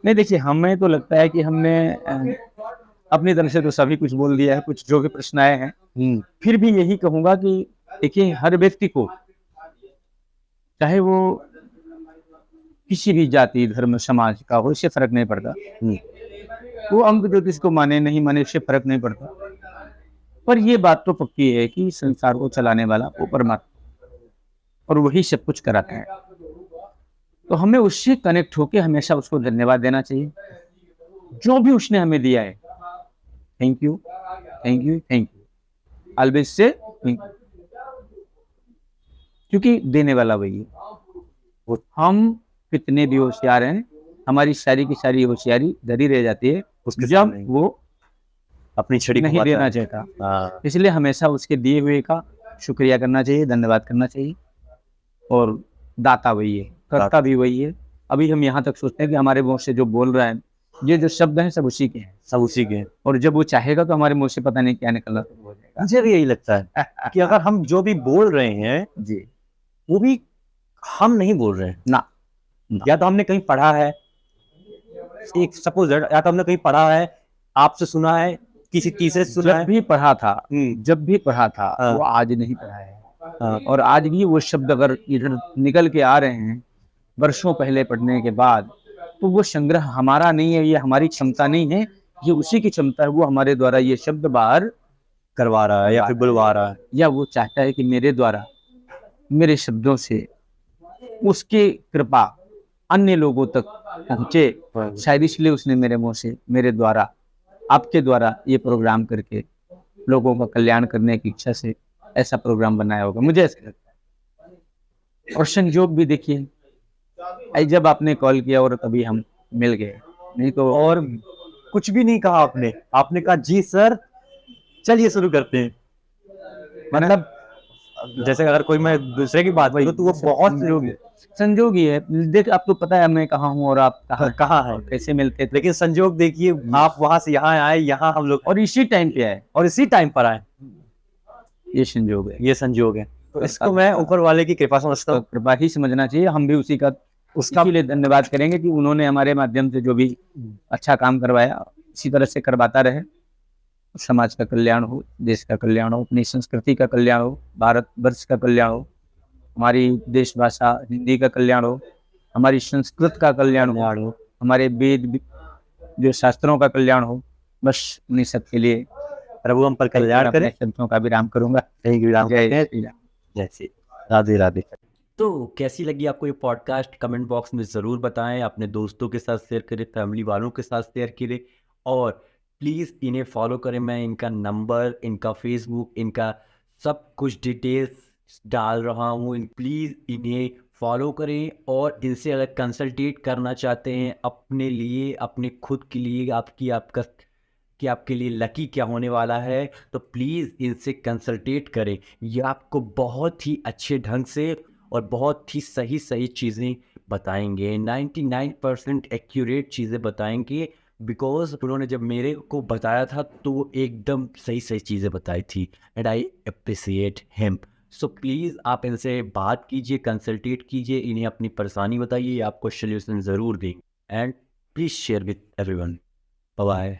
नहीं, देखिए हमें तो लगता है कि हमने अपनी तरफ से तो सभी कुछ बोल दिया है, कुछ जो भी प्रश्न आए हैं। फिर भी यही कहूंगा कि देखिए हर व्यक्ति को, चाहे वो किसी भी जाति, धर्म, समाज का हो, इससे फर्क नहीं पड़ता, वो अंक ज्योतिष को माने नहीं माने इससे फर्क नहीं पड़ता, पर ये बात तो पक्की है कि संसार को चलाने वाला वो परमात्मा और वही सब कुछ कराता है। तो हमें उससे कनेक्ट होकर हमेशा उसको धन्यवाद देना चाहिए, जो भी उसने हमें दिया है। Thank you, thank you, thank you, always say thank you, क्योंकि देने वाला वही है। हम कितने भी होशियार हैं, हमारी सारी की सारी होशियारी धरी रह जाती है जब वो अपनी छड़ी नहीं देना चाहता। इसलिए हमेशा उसके दिए हुए का शुक्रिया करना चाहिए, धन्यवाद करना चाहिए। और दाता वही है, करता भी वही है। अभी हम यहाँ तक सोचते हैं कि हमारे मुंह से जो बोल रहा है, ये जो शब्द हैं सब उसी के हैं, सब उसी के हैं, और जब वो चाहेगा तो हमारे मुंह से पता नहीं क्या निकलना हो जाएगा। मुझे भी यही लगता है कि अगर हम जो भी बोल रहे हैं जी, वो भी हम नहीं बोल रहे हैं ना, या तो हमने कहीं पढ़ा है एक सपोज या तो हमने कहीं पढ़ा है, आपसे सुना है, किसी तीसरे से सुना जब है। भी पढ़ा था, हम्म, जब भी पढ़ा था, हाँ। वो आज नहीं पढ़ा है। हाँ, और आज भी वो शब्द अगर इधर निकल के आ रहे हैं वर्षों पहले पढ़ने के बाद, तो वो संग्रह हमारा नहीं है, ये हमारी क्षमता नहीं है, ये उसी की क्षमता है। वो हमारे द्वारा ये शब्द बाहर करवा रहा है या फिर बुलवा रहा है। या वो चाहता है कि मेरे द्वारा, मेरे शब्दों से उसकी कृपा अन्य लोगों तक पहुंचे। शायद इसलिए उसने मेरे मुंह से, मेरे द्वारा, आपके द्वारा ये प्रोग्राम करके लोगों का कल्याण करने की इच्छा से ऐसा प्रोग्राम बनाया होगा, मुझे ऐसा लगता है। और संजोग भी देखिए, जब आपने कॉल किया और तभी हम मिल गए, नहीं तो और कुछ भी नहीं कहा आपने, आपने कहा जी सर चलिए शुरू करते हैं। मतलब जैसे अगर कोई मैं दूसरे की बात करूं तो वो बहुत संजोग ही है। देख, आपको पता है मैं कहाँ हूँ और आप कहाँ है, कैसे मिलते थे, लेकिन संजोग देखिए आप वहां से यहाँ आए, यहाँ हम लोग और इसी टाइम पे आए, और इसी टाइम पर आए। ये संजोग है। ये संजोग है, तो इसको मैं ऊपर वाले की कृपा समझता तो हूँ। कृपा ही समझना चाहिए। हम भी उसी का उसका इसीलिए धन्यवाद करेंगे कि उन्होंने हमारे माध्यम से जो भी अच्छा काम करवाया, इसी तरह से करवाता रहे। समाज का कल्याण हो, देश का कल्याण हो, अपनी संस्कृति का कल्याण हो, भारत वर्ष का कल्याण हो, हमारी देश भाषा हिंदी का कल्याण हो, हमारी संस्कृत का कल्याण हो, हमारे वेद जो शास्त्रों का कल्याण हो। बस उन्हीं सब के लिए प्रभु हम पर कल्याण करे। शब्दों का विराम करूंगा। जय श्री राधे राधे। तो कैसी लगी आपको ये पॉडकास्ट, कमेंट बॉक्स में ज़रूर बताएं। अपने दोस्तों के साथ शेयर करें, फैमिली वालों के साथ शेयर करें, और प्लीज़ इन्हें फॉलो करें। मैं इनका नंबर, इनका फेसबुक, इनका सब कुछ डिटेल्स डाल रहा हूँ। प्लीज़ इन्हें फॉलो करें, और इनसे अगर कंसल्टेट करना चाहते हैं अपने लिए, अपने खुद के लिए, कि आपके लिए लकी क्या होने वाला है, तो प्लीज़ इनसे कंसल्टेट करें। ये आपको बहुत ही अच्छे ढंग से और बहुत ही सही सही चीज़ें बताएंगे, 99% एक्यूरेट चीज़ें बताएंगे। बिकॉज उन्होंने जब मेरे को बताया था तो वो एकदम सही सही चीज़ें बताई थी, and I appreciate him. So please आप इनसे बात कीजिए, कंसल्टेट कीजिए, इन्हें अपनी परेशानी बताइए, आपको सोल्यूशन ज़रूर देंगे। And please share with everyone. Bye bye.